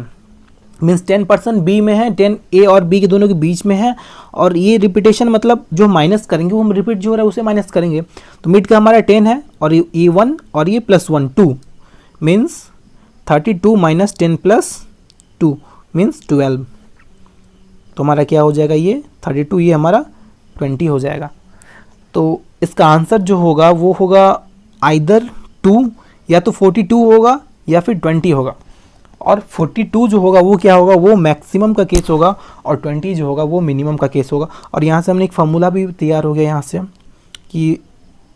मीन्स 10% बी में है, 10 ए और बी के दोनों के बीच में है, और ये रिपीटेशन मतलब जो माइनस करेंगे वो हम रिपीट जो हो रहा है उसे माइनस करेंगे। तो मिड का हमारा 10 है, और ये 1 और ये +1 2, मीन्स 32 माइनस 10 प्लस 2 मीन्स 12, तो हमारा क्या हो जाएगा, ये 32, ये हमारा 20 हो जाएगा। तो इसका आंसर जो होगा वो होगा आइदर 2, या तो 42 होगा या फिर 20 होगा, और 42 जो होगा वो क्या होगा, वो मैक्सिमम का केस होगा, और 20 जो होगा वो मिनिमम का केस होगा। और यहाँ से हमने एक फार्मूला भी तैयार हो गया यहाँ से कि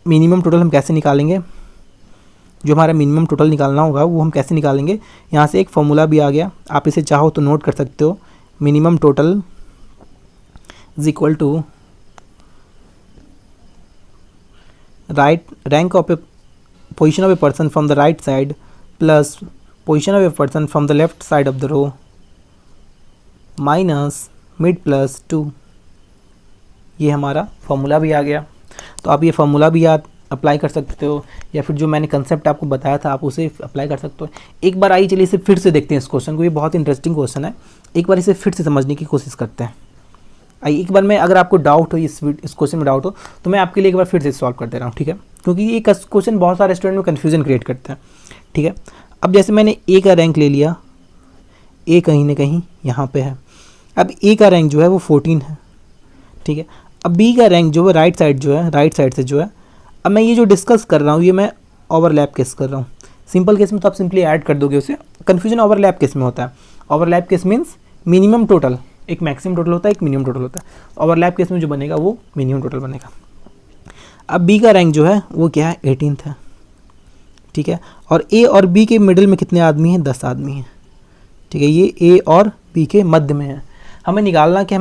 मिनिमम टोटल हम कैसे निकालेंगे, जो हमारा मिनिमम टोटल निकालना होगा वो हम कैसे निकालेंगे। यहाँ से एक फार्मूला भी आ गया, आप इसे चाहो तो नोट कर सकते हो। Minimum total is equal to rank of a position of a person from the right side plus position of a person from the left side of the row minus mid plus 2, ये हमारा formula भी आ गया। तो आप ये formula भी याद apply कर सकते हो, या फिर जो मैंने कंसेप्ट आपको बताया था आप उसे अप्लाई कर सकते हो। एक बार आइए चलिए इसे फिर से देखते हैं इस क्वेश्चन को, ये बहुत इंटरेस्टिंग क्वेश्चन है, एक बार इसे फिर से समझने की कोशिश करते हैं। आइए एक बार मैं, अगर आपको डाउट हो इस क्वेश्चन में डाउट हो तो मैं आपके लिए एक बार फिर से सॉल्व कर दे रहा हूँ, ठीक है, क्योंकि ये क्वेश्चन बहुत सारे स्टूडेंट में कन्फ्यूजन क्रिएट करते हैं, ठीक है। अब जैसे मैंने ए का रैंक ले लिया, ए कहीं ना कहीं यहाँ पे है, अब ए का रैंक जो है वो 14 है, ठीक है। अब बी का रैंक जो है राइट साइड से जो है, अब मैं ये जो डिस्कस कर रहा हूँ ये मैं ओवरलैप केस कर रहा हूँ। सिंपल केस में तो आप सिंपली ऐड कर दोगे उसे, कन्फ्यूजन ओवरलैप केस में होता है। Overlap case means minimum total, एक मैक्सिमम टोटल होता है, एक मिनिमम टोटल होता है। ओवरलैप केस में जो बनेगा वो मिनिमम टोटल बनेगा। अब बी का रैंक जो है वो क्या है, 18th है, ठीक है। और ए और बी के मिडिल में कितने आदमी हैं, 10 आदमी हैं, ठीक है। ये ए और बी के मध्य में है। हमें निकालना क्या,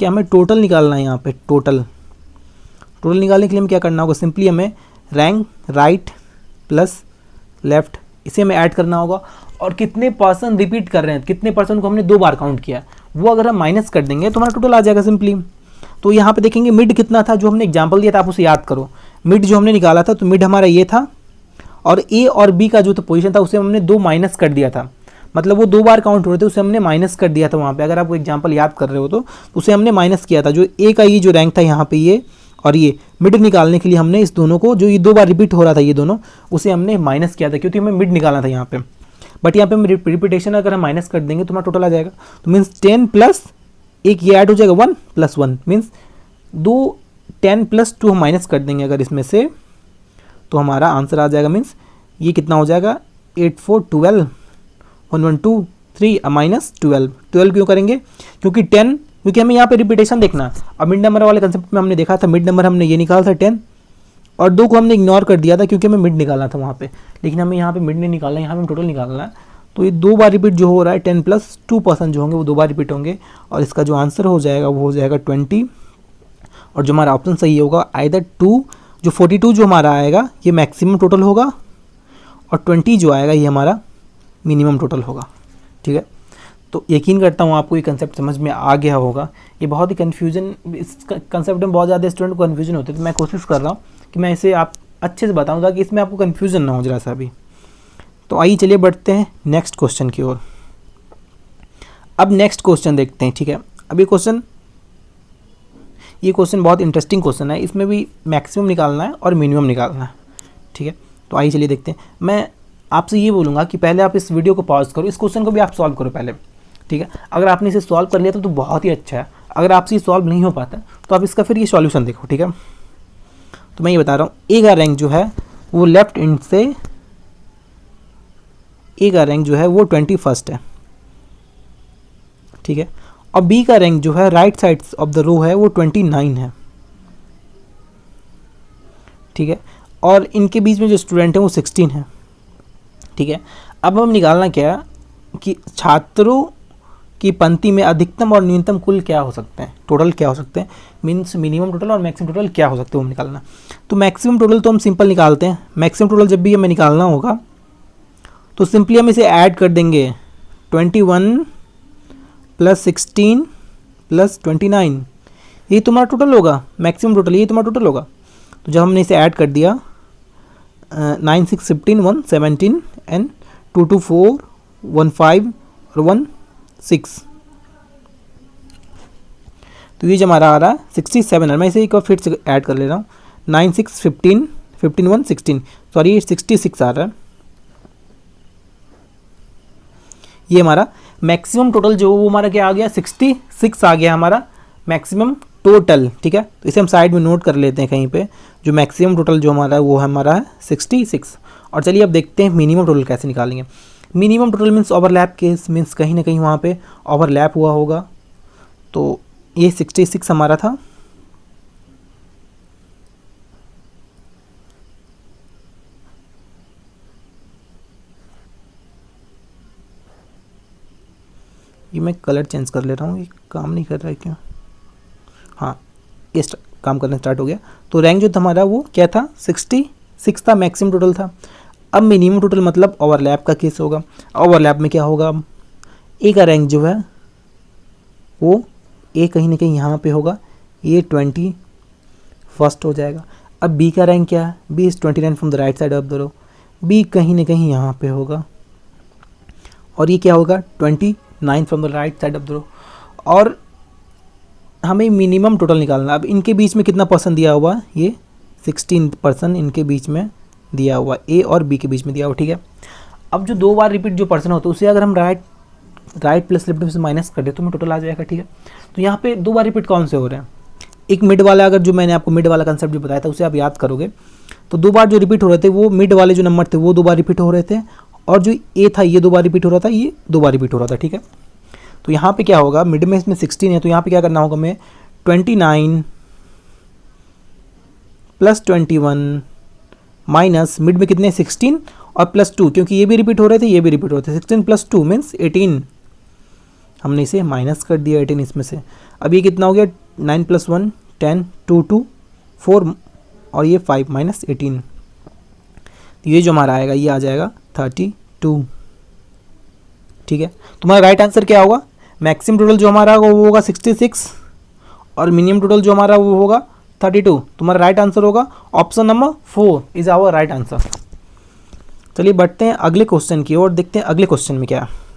हमें टोटल निकालना है। यहाँ पे टोटल निकालने के लिए हमें क्या करना होगा, सिंपली हमें रैंक राइट प्लस लेफ्ट इसे हमें ऐड करना होगा, और कितने पर्सन रिपीट कर रहे हैं, कितने पर्सन को हमने 2 बार काउंट किया, वो अगर हम माइनस कर देंगे तो हमारा टोटल आ जाएगा सिंपली। तो यहाँ पे देखेंगे मिड कितना था, जो हमने एग्जांपल दिया था आप उसे याद करो। मिड जो हमने निकाला था तो मिड हमारा ये था, और ए और बी का जो तो पोजीशन था उसे हमने 2 माइनस कर दिया था, मतलब वो 2 बार काउंट हो रहे थे, उसे हमने माइनस कर दिया था वहाँ पे। अगर आप एग्जांपल याद कर रहे हो तो उसे हमने माइनस किया था। जो ए का ये जो रैंक था यहाँ पे ये, और ये मिड निकालने के लिए हमने इस दोनों को, जो ये 2 बार रिपीट हो रहा था ये दोनों, उसे हमने माइनस किया था, क्योंकि हमें मिड निकालना था यहाँ पे। बट यहाँ पे हम रिपीटेशन अगर हम माइनस कर देंगे तो हमारा टोटल आ जाएगा। तो मीन्स 10 प्लस एक ये ऐड हो जाएगा 1 + 1 मीन्स 10 + 2 हम माइनस कर देंगे अगर इसमें से, तो हमारा आंसर आ जाएगा। मीन्स ये कितना हो जाएगा, 8 4 12 1 1 2 3 -12 क्यों करेंगे, क्योंकि 10, क्योंकि हमें यहाँ पे रिपीटेशन देखना है। अब मिड नंबर वाले कंसेप्ट में हमने देखा था, मिड नंबर हमने ये निकाला था 10, और 2 को हमने इग्नोर कर दिया था क्योंकि हमें मिड निकालना था वहाँ पे, लेकिन हमें यहाँ पे मिड नहीं निकालना है, यहाँ पे हमें टोटल निकालना है। तो ये 2 बार रिपीट जो हो रहा है, 10 + 2 पर्सन जो होंगे वो 2 बार रिपीट होंगे, और इसका जो आंसर हो जाएगा वो हो जाएगा 20। और जो हमारा ऑप्शन सही होगा आइदर 2, जो 42 जो हमारा आएगा ये मैक्सिमम टोटल होगा, और 20 जो आएगा ये हमारा मिनिमम टोटल होगा, ठीक है। तो यकीन करता हूँ आपको ये कंसेप्ट समझ में आ गया होगा। ये बहुत ही कन्फ्यूजन, इस कंसेप्ट में बहुत ज़्यादा स्टूडेंट को कन्फ्यूजन होती है, तो मैं कोशिश कर रहा हूँ कि मैं इसे आप अच्छे से बताऊँ ताकि इसमें आपको कन्फ्यूजन ना हो जरा सा भी। तो आइए चलिए बढ़ते हैं नेक्स्ट क्वेश्चन की ओर। अब नेक्स्ट क्वेश्चन देखते हैं, ठीक है। अब ये क्वेश्चन बहुत इंटरेस्टिंग क्वेश्चन है, इसमें भी मैक्सिमम निकालना है और मिनिमम निकालना है, ठीक है। तो आइए चलिए देखते हैं। मैं आपसे ये बोलूँगा कि पहले आप इस वीडियो को पॉज करो, इस क्वेश्चन को भी आप सॉल्व करो पहले, ठीक है। अगर आपने इसे सॉल्व कर लिया तो बहुत ही अच्छा है। अगर आपसे ये सॉल्व नहीं हो पाता तो आप इसका फिर ये सॉल्यूशन देखो, ठीक है। तो मैं ये बता रहा हूँ, ए का रैंक जो है वो लेफ्ट एंड से, ए का रैंक जो है वो 21st है, ठीक है। और बी का रैंक जो है right side of the row है वो 29 है, ठीक है। और इनके बीच में जो स्टूडेंट है वो 16 है, ठीक है। अब हम निकालना क्या है कि छात्रों की पंक्ति में अधिकतम और न्यूनतम कुल क्या हो सकते हैं, टोटल क्या हो सकते हैं, मीन्स मिनिमम टोटल और मैक्सिमम टोटल क्या हो सकते हैं वो निकालना। तो मैक्सिमम टोटल तो हम सिंपल निकालते हैं। मैक्सिमम टोटल जब भी हमें निकालना होगा तो सिंपली हम इसे ऐड कर देंगे, 21 + 16 + 29, ये तुम्हारा टोटल होगा, मैक्सिमम टोटल ये तुम्हारा टोटल होगा। तो जब हमने इसे ऐड कर दिया 9 6 15 1 17 एंड 2 2 4 1 5 और 1 6, तो ये जो हमारा आ रहा है 67 है। मैं इसे एक बार फिर से ऐड कर ले रहा हूँ, 9 6 15 15 1 16, सॉरी ये 66 आ रहा है। ये हमारा मैक्सिमम टोटल जो वो हमारा क्या आ गया, 66 आ गया हमारा मैक्सिमम टोटल, ठीक है। तो इसे हम साइड में नोट कर लेते हैं कहीं पे, जो मैक्सिमम टोटल जो हमारा है वो हमारा है 66। और चलिए अब देखते हैं मिनिमम टोटल कैसे निकालेंगे। Minimum total means overlap case, means कहीं ना कहीं वहाँ पे ओवरलैप हुआ होगा। तो ये 66 हमारा था, ये मैं कलर चेंज कर ले रहा हूँ, ये काम नहीं कर रहा है क्यों, हाँ ये काम करना स्टार्ट हो गया। तो रैंक जो था हमारा वो क्या था, 66 था, मैक्सिमम टोटल था। अब मिनिमम टोटल मतलब ओवरलैप का केस होगा। ओवरलैप में क्या होगा, ए का रैंक जो है वो ए कहीं ना कहीं यहाँ पे होगा, ये 21st हो जाएगा। अब बी का रैंक क्या है, B is 29 from the right side of the row, B कहीं ना कहीं यहाँ पे होगा और ये क्या होगा 29 from the right side of the row. और हमें मिनिमम टोटल निकालना। अब इनके बीच में कितना पर्सन दिया हुआ, ये 16% इनके बीच में दिया हुआ, ए और बी के बीच में दिया हुआ, ठीक है। अब जो 2 बार रिपीट जो पर्सन होता है उसे अगर हम राइट प्लस लेफ्ट में से माइनस कर दे तो हमें टोटल आ जाएगा, ठीक है। तो यहाँ पे 2 बार रिपीट कौन से हो रहे हैं, एक मिड वाला, अगर जो मैंने आपको मिड वाला कंसेप्ट जो बताया था उसे आप याद करोगे तो 2 बार जो रिपीट हो रहे थे वो मिड वाले जो नंबर थे वो 2 बार रिपीट हो रहे थे, और जो ए था ये 2 बार रिपीट हो रहा था, ये 2 बार रिपीट हो रहा था, ठीक है। तो यहाँ पे क्या होगा, मिड में इसमें 16 है तो यहाँ पे क्या करना होगा हमें 29 प्लस 21 माइनस मिड में कितने 16 और प्लस 2, क्योंकि ये भी रिपीट हो रहे थे ये भी रिपीट हो रहे थे, 16 प्लस 2 मीन्स 18, हमने इसे माइनस कर दिया 18 इसमें से। अब ये कितना हो गया 9 प्लस 1 10 2 2 4 और ये 5 माइनस 18, तो ये जो हमारा आएगा ये आ जाएगा 32, ठीक है। तुम्हारा राइट आंसर क्या होगा, मैक्सिमम टोटल जो हमारा होगा वो होगा 66 और मिनिमम टोटल जो हमारा वो होगा 32। तुम्हारा राइट आंसर होगा option number 4 is our right answer. चलिए बढ़ते हैं अगले क्वेश्चन की ओर, देखते हैं अगले क्वेश्चन में क्या है।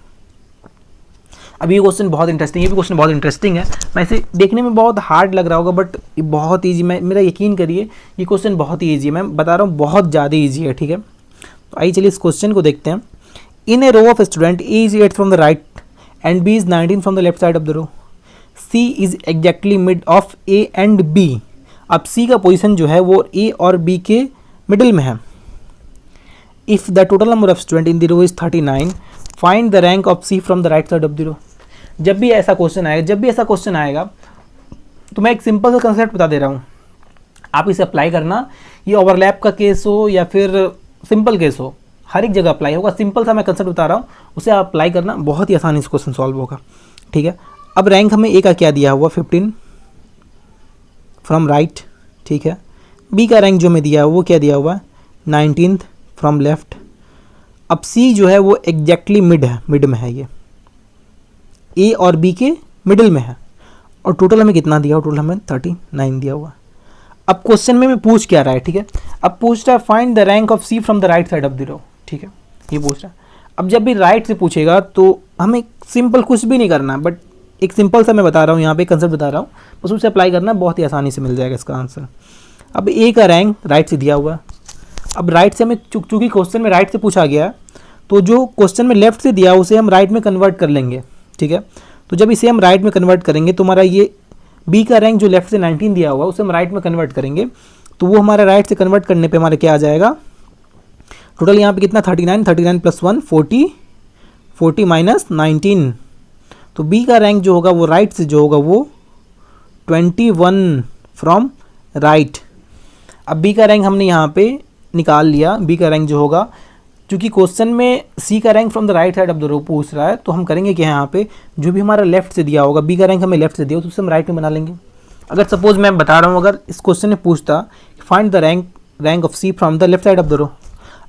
अब ये क्वेश्चन बहुत इंटरेस्टिंग, ये भी क्वेश्चन बहुत इंटरेस्टिंग है। मैं इसे देखने में बहुत हार्ड लग रहा होगा बट ये बहुत ईजी, मेरा यकीन करिए ये क्वेश्चन बहुत ही ईजी है, मैं बता रहा हूँ बहुत ज़्यादा ईजी है, ठीक है। तो आइए चलिए इस क्वेश्चन को देखते हैं। In a row of student A is 8 from the right end B is 19 from the left side of the row, C is exactly mid of A and B. अब सी का पोजीशन जो है वो ए और B के middle में है। If the total number of student in the row is 39, find the rank of C from the right side of the row. जब भी ऐसा क्वेश्चन आएगा तो मैं एक सिंपल सा कंसेप्ट बता दे रहा हूँ, आप इसे अप्लाई करना, ये ओवरलैप का केस हो या फिर सिंपल केस हो, हर एक जगह अप्लाई होगा। सिंपल सा मैं कंसेप्ट बता रहा हूँ, उसे आप अप्लाई करना, बहुत ही आसानी से क्वेश्चन सॉल्व होगा, ठीक है। अब रैंक हमें ए का क्या दिया हुआ 15 फ्रॉम राइट, ठीक है। बी का रैंक जो हमें दिया हुआ वो क्या दिया हुआ 19 फ्रॉम लेफ्ट। अब सी जो है वो एग्जैक्टली मिड में है, ये ए और बी के मिडिल में है, और टोटल हमें कितना दिया हुआ, टोटल हमें 39 दिया हुआ। अब क्वेश्चन में पूछ क्या रहा है, ठीक है। अब पूछ रहा है find the rank of C from the right side of the row, ठीक है, ये पूछ रहा है। अब जब भी राइट से पूछेगा तो हमें सिंपल कुछ भी नहीं करना, बट एक सिंपल सा मैं बता रहा हूँ यहाँ पे कंसेप्ट बता रहा हूँ, बस उसे अप्लाई करना, बहुत ही आसानी से मिल जाएगा इसका आंसर। अब ए का रैंक राइट से दिया हुआ है, अब राइट से हमें चूँकि क्वेश्चन में राइट से पूछा गया तो जो क्वेश्चन में लेफ्ट से दिया उसे हम राइट में कन्वर्ट कर लेंगे, ठीक है। तो जब इसे हम राइट में कन्वर्ट करेंगे तो हमारा ये बी का रैंक जो लेफ्ट से 19 दिया हुआ उसे हम राइट में कन्वर्ट करेंगे, तो वो हमारा राइट से कन्वर्ट करने पे हमारे क्या आ जाएगा, टोटल यहाँ पे कितना 39 प्लस 1 40 माइनस 19, तो बी का रैंक जो होगा वो राइट से जो होगा वो 21 फ्रॉम राइट। अब बी का रैंक हमने यहाँ पे निकाल लिया, बी का रैंक जो होगा, क्योंकि क्वेश्चन में सी का rank from the right side of the row पूछ रहा है तो हम करेंगे क्या, यहाँ पे जो भी हमारा लेफ्ट से दिया होगा, बी का रैंक हमें लेफ्ट से दिया तो उसे हम राइट में बना लेंगे। अगर सपोज मैं बता रहा हूँ, अगर इस क्वेश्चन में पूछता find the rank of C from the left side of the row,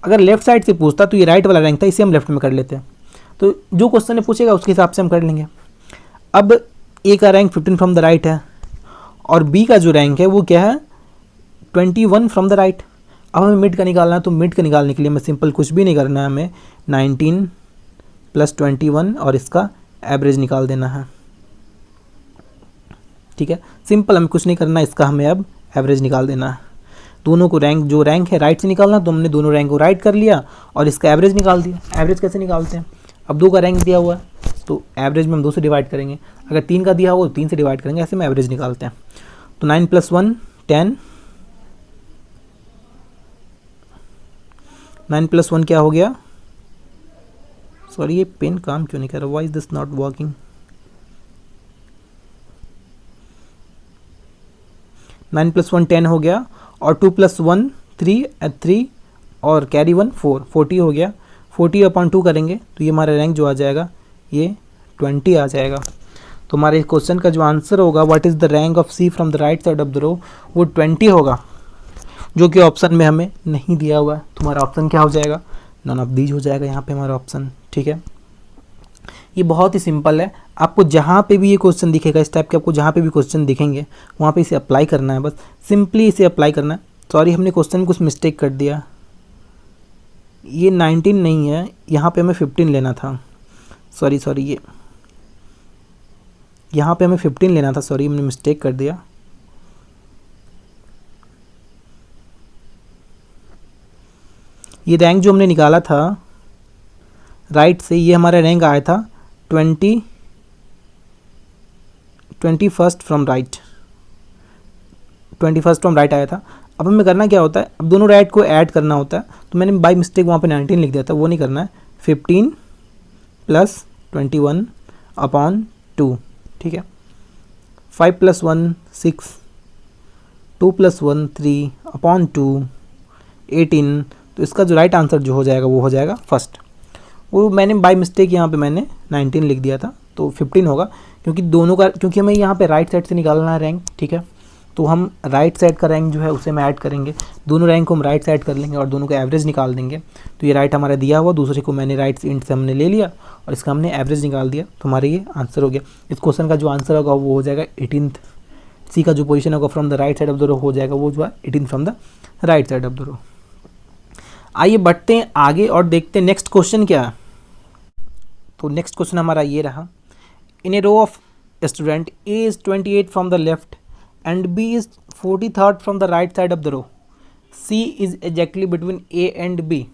अगर लेफ्ट साइड से पूछता तो ये राइट वाला रैंक था, इसे हम लेफ्ट में कर लेते हैं। तो जो क्वेश्चन पूछेगा उसके हिसाब से हम कर लेंगे। अब ए का रैंक 15 फ्रॉम द राइट है और बी का जो रैंक है वो क्या है 21 फ्रॉम द राइट। अब हमें मिड का निकालना है, तो मिड का निकालने के लिए हमें सिंपल कुछ भी नहीं करना है, हमें 19 प्लस 21 और इसका एवरेज निकाल देना है, ठीक है। सिंपल, हमें कुछ नहीं करना, इसका हमें अब एवरेज निकाल देना है। दोनों को रैंक जो रैंक है राइट से निकालना, तो हमने दोनों रैंक को राइट कर लिया और इसका एवरेज निकाल दिया। एवरेज कैसे निकालते हैं, अब 2 का रैंक दिया हुआ है तो एवरेज में हम 2 से डिवाइड करेंगे, अगर 3 का दिया हुआ तो 3 से डिवाइड करेंगे, ऐसे में एवरेज निकालते हैं। तो 9 प्लस 1 10, 9 प्लस 1 क्या हो गया, सॉरी ये पेन काम क्यों नहीं कर रहा, why is this not working. 9 plus 1 10 हो गया और 2 प्लस 1 3 और कैरी 1 4 40 हो गया। 40/2 करेंगे तो ये हमारा रैंक जो आ जाएगा ये 20 आ जाएगा। तो हमारे क्वेश्चन का जो आंसर होगा what is the rank of C from the right side of the row, वो 20 होगा, जो कि ऑप्शन में हमें नहीं दिया हुआ है। तो हमारा ऑप्शन क्या हो जाएगा, नन ऑफ दीज हो जाएगा यहाँ पे हमारा ऑप्शन, ठीक है। ये बहुत ही सिंपल है, आपको जहाँ पे भी ये क्वेश्चन दिखेगा इस टाइप के, आपको जहाँ पे भी क्वेश्चन दिखेंगे वहाँ पे इसे अप्लाई करना है, बस सिंपली इसे अप्लाई करना है। सॉरी, हमने क्वेश्चन में कुछ मिस्टेक कर दिया, ये 19 नहीं है, यहाँ पे हमें 15 लेना था। सॉरी ये यहाँ पे हमें 15 लेना था, सॉरी हमने मिस्टेक कर दिया। ये रैंक जो हमने निकाला था राइट से, ये हमारा रैंक आया था 21st from right, 21st from right आया था। अब हमें करना क्या होता है, अब दोनों राइट को ऐड करना होता है, तो मैंने बाई मिस्टेक वहाँ पे 19 लिख दिया था, वो नहीं करना है। 15 + 21 अपॉन 2, ठीक है। 5 + 1 6, 2 + 1 3 अपॉन 2 18। तो इसका जो राइट आंसर जो हो जाएगा वो हो जाएगा फर्स्ट। वो मैंने बाय मिस्टेक यहाँ पे मैंने 19 लिख दिया था, तो 15 होगा, क्योंकि दोनों का, क्योंकि हमें यहाँ पे राइट साइड से निकालना है रैंक, ठीक है। तो हम राइट साइड का रैंक जो है उसे हम ऐड करेंगे, दोनों रैंक को हम राइट साइड कर लेंगे और दोनों का एवरेज निकाल देंगे। तो ये राइट हमारा दिया हुआ, दूसरे को मैंने राइट इंट से हमने ले लिया और इसका हमने एवरेज निकाल दिया, तो हमारा ये आंसर हो गया। इस क्वेश्चन का जो आंसर होगा वो हो जाएगा 18th। सी का जो पोजीशन होगा from the right side of the row हो जाएगा वो जो है 18 from the right side of the row. आइए बढ़ते हैं आगे और देखते हैं नेक्स्ट क्वेश्चन क्या है। तो नेक्स्ट क्वेश्चन हमारा ये रहा, in a row of student A is 28 from the left end B is 43rd from the right side of the row, C is exactly between A and B.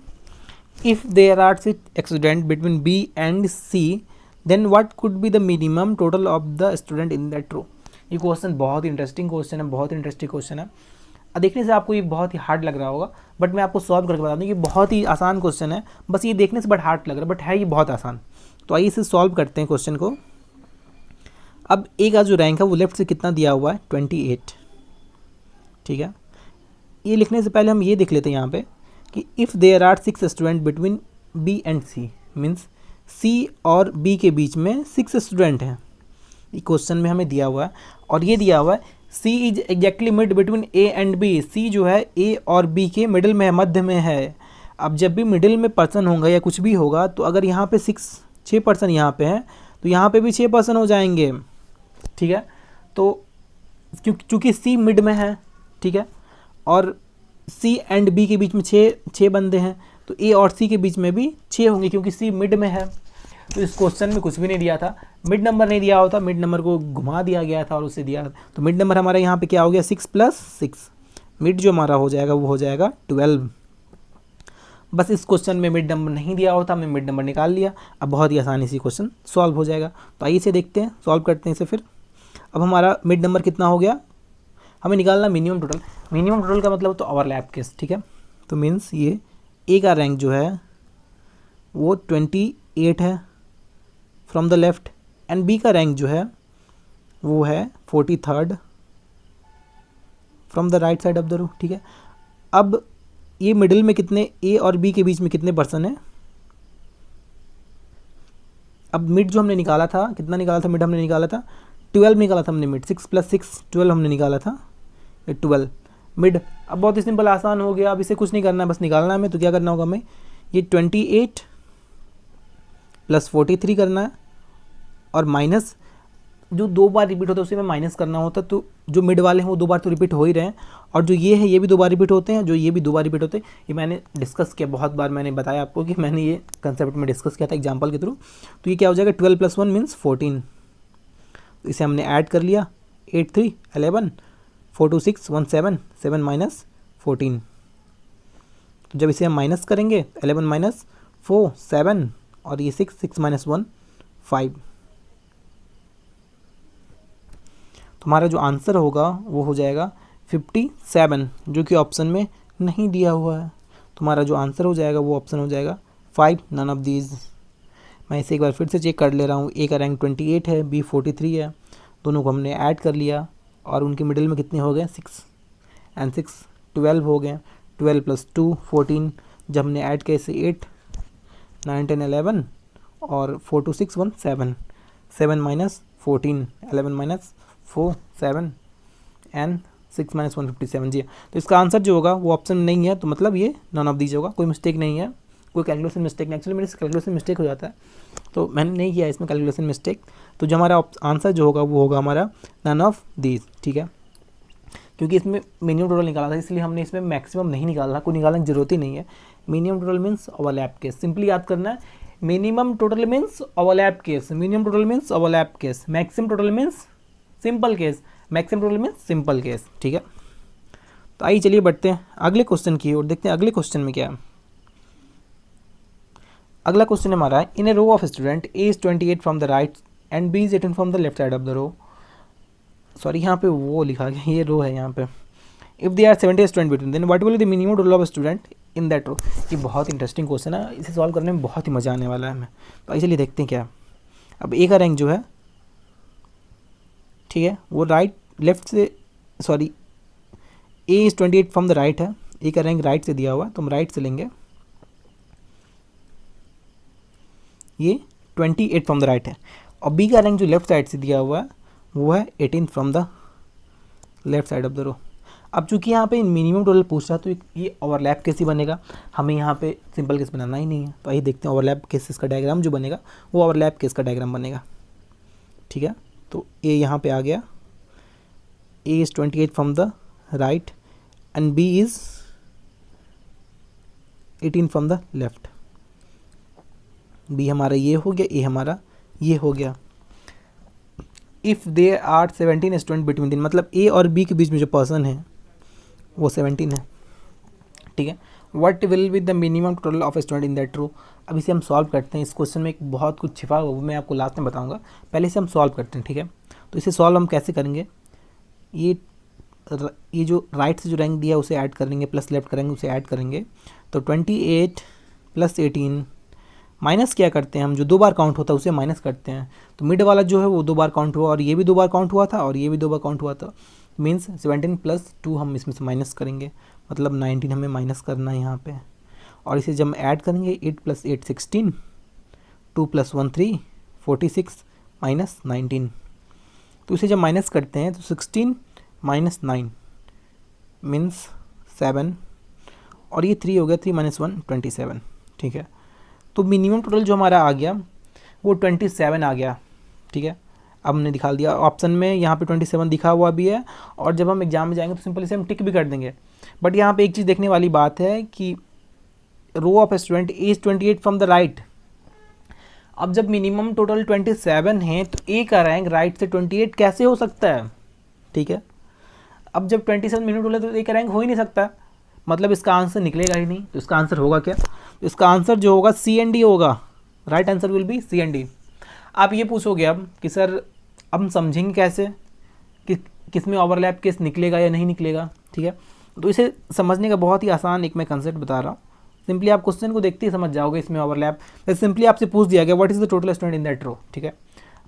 If there are 6 student between B and C then what could be the minimum total of the student in that row. ये question बहुत interesting question है, बहुत interesting question है। देखने से आपको ये बहुत ही हार्ड लग रहा होगा, बट मैं आपको सॉल्व करके बता दूँ कि बहुत ही आसान क्वेश्चन है, बस ये देखने से बड़ा हार्ड लग रहा है, बट है ये बहुत आसान। तो आइए इसे सॉल्व करते हैं क्वेश्चन को। अब ए का जो रैंक है वो लेफ्ट से कितना दिया हुआ है 28, ठीक है। ये लिखने से पहले हम ये देख लेते हैं यहाँ पे कि if there are 6 student between B and C, means C और बी के बीच में 6 स्टूडेंट हैं, ये क्वेश्चन में हमें दिया हुआ है। और ये दिया हुआ है C is exactly mid between A and B, C जो है ए और बी के मिडिल में है, मध्य में है। अब जब भी मिडिल में पर्सन होगा या कुछ भी होगा, तो अगर यहाँ पे 6 पर्सन यहाँ पे हैं तो यहाँ पे भी 6 पर्सन हो जाएंगे, ठीक है। तो क्योंकि सी मिड में है, ठीक है, और सी एंड बी के बीच में 6 बंदे हैं, तो ए और सी के बीच में भी 6 होंगे क्योंकि सी मिड में है। तो इस क्वेश्चन में कुछ भी नहीं दिया था, मिड नंबर नहीं दिया होता, मिड नंबर को घुमा दिया गया था और उससे दिया, तो मिड नंबर हमारा यहाँ पे क्या हो गया 6 + 6, मिड जो हमारा हो जाएगा वो हो जाएगा 12। बस इस क्वेश्चन में मिड नंबर नहीं दिया होता, हमने मिड नंबर निकाल लिया। अब बहुत ही आसानी से क्वेश्चन सॉल्व हो जाएगा। तो आइए इसे देखते हैं, सॉल्व करते हैं इसे फिर। अब हमारा मिड नंबर कितना हो गया, हमें निकालना मिनिमम टोटल। मिनिमम टोटल का मतलब तो ओवरलैप केस, ठीक है। तो मीन्स ये ए का रैंक जो है वो 28 है from the left end B का रैंक जो है वो है 43rd from the right side of the row, ठीक है। अब ये मिडिल में कितने, ए और बी के बीच में कितने पर्सन है। अब मिड जो हमने निकाला था, कितना निकाला था मिड, हमने निकाला था 12 निकाला था हमने मिड, 6 + 6 12 हमने निकाला था, 12 मिड। अब बहुत ही सिंपल आसान हो गया, अब इसे कुछ नहीं करना है, बस निकालना है हमें। तो क्या करना होगा हमें, ये 28 + 43 करना है और माइनस जो 2 बार रिपीट होता है उसे में माइनस करना होता है। तो जो मिड वाले हैं वो 2 बार तो रिपीट हो ही रहे हैं, और जो ये है ये भी 2 बार रिपीट होते हैं, जो ये भी 2 बार रिपीट होते हैं। ये मैंने डिस्कस किया बहुत बार, मैंने बताया आपको कि मैंने ये कंसेप्ट में डिस्कस किया था एग्जाम्पल के थ्रू। तो ये क्या हो जाएगा 12 + 1 मीन्स 14। तो इसे हमने ऐड कर लिया, 8 3 11 4 2 6 1 7 7 - 14। तो जब इसे हम माइनस करेंगे 11 - 4 7 और ये 6 6 - 1 5। तुम्हारा जो आंसर होगा वो हो जाएगा 57, जो कि ऑप्शन में नहीं दिया हुआ है। तुम्हारा जो आंसर हो जाएगा वो ऑप्शन हो जाएगा 5, नन ऑफ दीज। मैं इसे एक बार फिर से चेक कर ले रहा हूँ। ए का रैंक 28 है, बी 43 है, दोनों को हमने ऐड कर लिया और उनके मिडिल में कितने हो गए 6 एंड 6 12 हो गए। 12 + 2 14, जब हमने ऐड किया इसे 8 9 10 11 और 4 2 6 1 7 7 - 14 11 - 4 7 एंड 6 - 1 57 जी। तो इसका आंसर जो होगा वो ऑप्शन नहीं है, तो मतलब ये नॉन ऑफ दीज होगा, कोई मिस्टेक नहीं है, कोई कैलकुलेशन मिस्टेक नहीं। एक्चुअली मेरे से कैलकुलेशन मिस्टेक हो जाता है, तो मैंने नहीं किया इसमें कैलकुलेशन मिस्टेक। तो जो हमारा आंसर जो होगा वो होगा हमारा नन ऑफ दीज, ठीक है। क्योंकि इसमें मिनिमम टोटल निकाला था इसलिए हमने इसमें मैक्सिमम नहीं निकाला, कोई निकालने की जरूरत ही नहीं है। Minimum total means overlap case, simply याद करना है। Minimum total means overlap case, minimum total means overlap case, maximum total means simple case, maximum total means simple case, ठीक है। तो आइए चलिए बढ़ते हैं अगले क्वेश्चन की ओर, देखते हैं अगले क्वेश्चन में क्या है। अगला क्वेश्चन हमारा है, in a row of student A is 28 from the right end B is 18 from the left side of the row. Sorry यहाँ पे वो लिखा गया, ये रो है यहाँ पे। If they are 70 student between then what will be the minimum total of student in that row. ये बहुत इंटरेस्टिंग क्वेश्चन है, इसे सॉल्व करने में बहुत ही मज़ा आने वाला है हमें। तो चलिए देखते हैं क्या। अब ए का रैंक जो है, ठीक है, वो राइट लेफ्ट से, sorry A is 28 from the right है, ए का रैंक राइट से दिया हुआ है तो हम राइट से लेंगे। ये 28 फ्रॉम द राइट है, और बी का रैंक जो लेफ्ट साइड से दिया हुआ है वो है 18 from the left side of the row. अब चूंकि यहाँ पे मिनिमम टोटल पूछ रहा है तो ये ओवरलैप केस ही बनेगा, हमें यहाँ पे सिंपल केस बनाना ही नहीं है। तो आइए देखते हैं ओवरलैप केसेस का डायग्राम जो बनेगा वो ओवरलैप केस का डायग्राम बनेगा, ठीक है। तो ए यहाँ पे आ गया, A is 28 from the right end B is 18 from the left. B हमारा ये हो गया, ए हमारा ये हो गया। If they are 17 student between them, मतलब ए और बी के बीच में जो पर्सन है वो 17 है, ठीक है। What will be the minimum total of student in that row. अब इसे हम सॉल्व करते हैं। इस क्वेश्चन में एक बहुत कुछ छिपा हुआ वो मैं आपको लास्ट में बताऊंगा, पहले इसे हम सॉल्व करते हैं, ठीक है। तो इसे सॉल्व हम कैसे करेंगे, ये जो राइट से जो रैंक दिया उसे ऐड करेंगे, प्लस लेफ्ट करेंगे उसे ऐड करेंगे। तो 28 प्लस 18 माइनस क्या करते हैं हम, जो 2 बार काउंट होता है उसे माइनस करते हैं। तो मिड वाला जो है वो 2 बार काउंट हुआ, और ये भी 2 बार काउंट हुआ था, और ये भी 2 बार काउंट हुआ था। मीन्स 17 प्लस 2 हम इसमें से माइनस करेंगे, मतलब 19 हमें माइनस करना है यहाँ पे। और इसे जब हम ऐड करेंगे 8 प्लस 8 16, 2 प्लस 1 3, 46 माइनस 19। तो इसे जब माइनस करते हैं तो 16 माइनस 9 मीन्स 7, और ये 3 हो गया, 3 माइनस 1 27, ठीक है। तो मिनिमम टोटल जो हमारा आ गया वो 27 आ गया, ठीक है। अब हमने दिखा दिया ऑप्शन में, यहाँ पे 27 दिखा हुआ भी है, और जब हम एग्जाम में जाएंगे तो सिंपल इसे हम टिक भी कर देंगे। बट यहाँ पे एक चीज़ देखने वाली बात है कि row of student is 28 from the right. अब जब मिनिमम टोटल 27 है तो ए का रैंक राइट से 28 कैसे हो सकता है, ठीक है। अब जब 27 मिनिमम टोटल तो ए का रैंक हो ही नहीं सकता, मतलब इसका आंसर निकलेगा ही नहीं। तो इसका आंसर होगा क्या, तो इसका आंसर जो होगा सी एंड डी होगा। Right answer will be C and D. आप ये पूछोगे अब कि सर अब हम समझेंगे कैसे कि किस में ओवरलैप केस निकलेगा या नहीं निकलेगा, ठीक है। तो इसे समझने का बहुत ही आसान एक मैं कंसेप्ट बता रहा हूँ। सिंपली आप क्वेश्चन को देखते ही समझ जाओगे इसमें ओवरलैप। सिंपली आपसे पूछ दिया गया what is the total student in that row, ठीक है।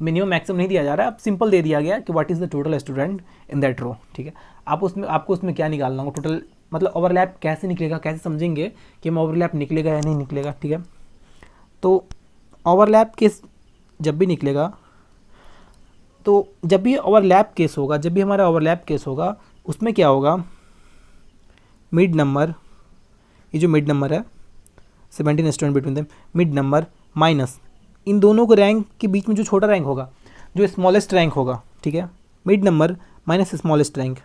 मिनिमम मैक्सिमम नहीं दिया जा रहा है, अब सिंपल दे दिया गया कि what is the total student in that row, ठीक है। आपको उसमें क्या निकालना होगा, टोटल मतलब ओवरलैप कैसे निकलेगा, कैसे समझेंगे कि हम ओवरलैप निकलेगा या नहीं निकलेगा, ठीक है। तो ओवरलैप केस जब भी निकलेगा, तो जब भी ओवरलैप केस होगा, जब भी हमारा ओवरलैप केस होगा उसमें क्या होगा, मिड नंबर, ये जो मिड नंबर है 17 student between them, mid number minus इन दोनों को रैंक के बीच में जो छोटा रैंक होगा, जो स्मॉलेस्ट रैंक होगा, ठीक है। Mid number minus smallest rank,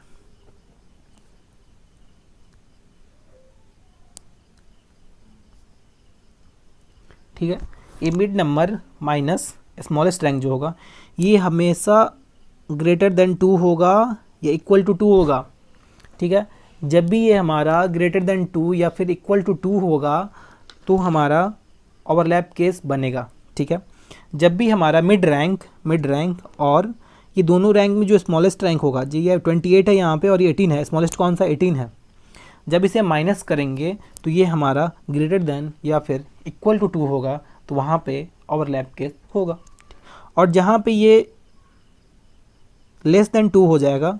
ठीक है। ये mid number minus smallest rank जो होगा ये हमेशा ग्रेटर देन 2 होगा या इक्वल टू 2 होगा, ठीक है। जब भी ये हमारा ग्रेटर देन 2 या फिर इक्वल टू 2 होगा तो हमारा ओवरलैप केस बनेगा, ठीक है। जब भी हमारा मिड रैंक और ये दोनों रैंक में जो स्मॉलेस्ट रैंक होगा, जी ये 28 है यहाँ पे और ये 18 है, स्मॉलेस्ट कौन सा 18 है, जब इसे माइनस करेंगे तो ये हमारा ग्रेटर देन या फिर इक्वल टू 2 होगा, तो वहाँ पे ओवरलैप केस होगा। और जहाँ पे ये लेस देन 2 हो जाएगा,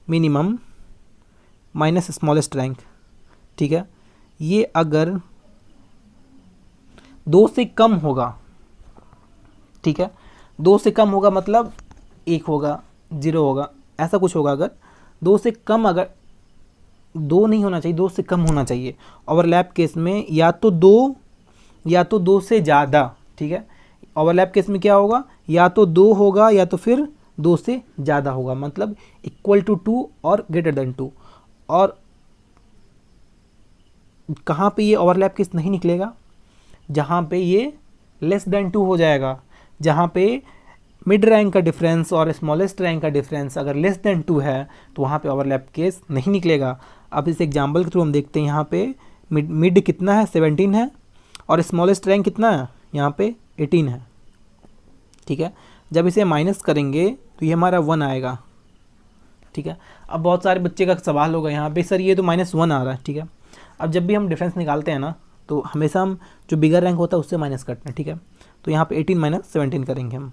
मिनिमम माइनस स्मॉलेस्ट रैंक, ठीक है। ये अगर 2 से कम होगा, ठीक है, 2 से कम होगा मतलब 1 होगा, 0 होगा, ऐसा कुछ होगा। अगर 2 से कम, अगर 2 नहीं होना चाहिए, 2 से कम होना चाहिए ओवरलैप केस में, या तो 2 से ज़्यादा, ठीक है। ओवरलैप केस में क्या होगा, या तो 2 होगा या तो फिर 2 से ज़्यादा होगा, मतलब इक्वल टू 2 और ग्रेटर देन 2। और कहाँ पे ये ओवरलैप केस नहीं निकलेगा? जहाँ पे ये लेस देन 2 हो जाएगा। जहाँ पे मिड रैंक का डिफरेंस और स्मॉलेस्ट रैंक का डिफरेंस अगर लेस देन 2 है तो वहाँ पे ओवरलैप केस नहीं निकलेगा। अब इस एग्जाम्पल के थ्रू हम देखते हैं, यहाँ पे मिड कितना है, 17 है, और स्मॉलेस्ट रैंक कितना है, यहाँ पे 18 है। ठीक है, जब इसे माइनस करेंगे तो ये हमारा 1 आएगा। ठीक है, अब बहुत सारे बच्चे का सवाल होगा यहाँ पे, सर ये तो -1 आ रहा है। ठीक है, अब जब भी हम डिफरेंस निकालते हैं ना, तो हमेशा हम जो बिगर रैंक होता है उससे माइनस करते हैं। ठीक है, तो यहाँ पे 18 - 17 करेंगे हम,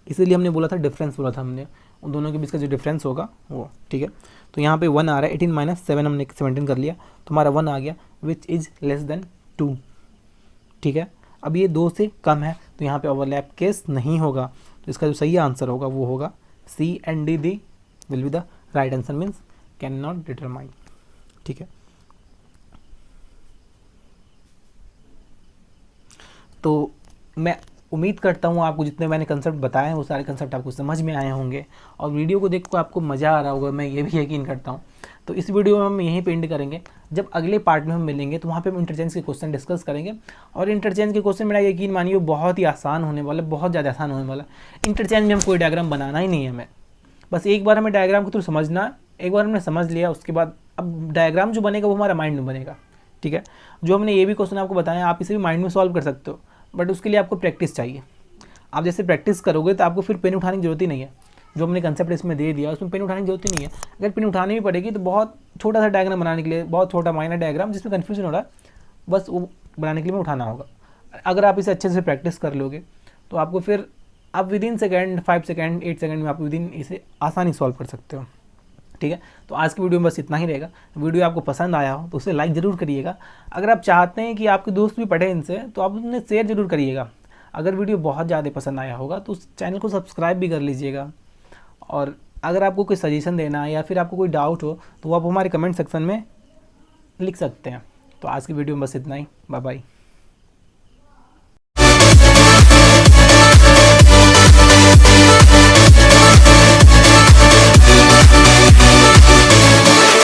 इसीलिए हमने बोला था डिफरेंस बोला था हमने, उन दोनों के बीच का जो डिफरेंस होगा वो। ठीक है, तो यहाँ पे 1 आ रहा है, 18 - 7 हमने 17 कर लिया तो हमारा 1 आ गया, विच इज़ लेस देन 2। ठीक है, अब ये 2 से कम है तो यहाँ पे ओवरलैप केस नहीं होगा, तो इसका जो सही आंसर होगा वो होगा C and D will be the right answer, means can not determine. ठीक है, तो मैं उम्मीद करता हूँ आपको जितने मैंने कंसेप्ट बताए हैं वो सारे कंसेप्ट आपको समझ में आए होंगे और वीडियो को देखकर आपको मज़ा आ रहा होगा, मैं ये भी यकीन करता हूँ। तो इस वीडियो में हम यहीं पे एंड करेंगे। जब अगले पार्ट में हम मिलेंगे तो वहाँ पे हम इंटरचेंज के क्वेश्चन डिस्कस करेंगे, और इंटरचेंज के क्वेश्चन मेरा यकीन मानिए बहुत ही आसान होने वाला, बहुत ज़्यादा आसान होने वाला। इंटरचेंज में हम कोई डायग्राम बनाना ही नहीं है हमें, बस एक बार हमें डायग्राम के थ्रू समझना, एक बार हमने समझ लिया उसके बाद अब डायग्राम जो बनेगा वो हमारा माइंड में बनेगा। ठीक है, जो हमने ये भी क्वेश्चन आपको बताया आप इसे भी माइंड में सॉल्व कर सकते हो, बट उसके लिए आपको प्रैक्टिस चाहिए। आप जैसे प्रैक्टिस करोगे तो आपको फिर पेन उठाने की जरूरत ही नहीं है, जो हमने कंसेप्ट इसमें दे दिया उसमें पेन उठाने की जरूरत ही नहीं है। अगर पेन उठानी भी पड़ेगी तो बहुत छोटा सा डायग्राम बनाने के लिए, बहुत छोटा माइनर डायग्राम जिसमें कन्फ्यूजन हो रहा है, बस वो बनाने के लिए में उठाना होगा। अगर आप इसे अच्छे से प्रैक्टिस कर लोगे तो आपको फिर आप विदिन सेकेंड, 5 सेकेंड, 8 सेकेंड में आप विदिन इसे आसानी सॉल्व कर सकते हो। ठीक है, तो आज की वीडियो में बस इतना ही रहेगा। वीडियो आपको पसंद आया हो तो उसे लाइक ज़रूर करिएगा। अगर आप चाहते हैं कि आपके दोस्त भी पढ़े इनसे तो आप उन्हें शेयर ज़रूर करिएगा। अगर वीडियो बहुत ज़्यादा पसंद आया होगा तो उस चैनल को सब्सक्राइब भी कर लीजिएगा। और अगर आपको कोई सजेशन देना है या फिर आपको कोई डाउट हो तो आप हमारे कमेंट सेक्शन में लिख सकते हैं। तो आज की वीडियो में बस इतना ही, बाय बाय।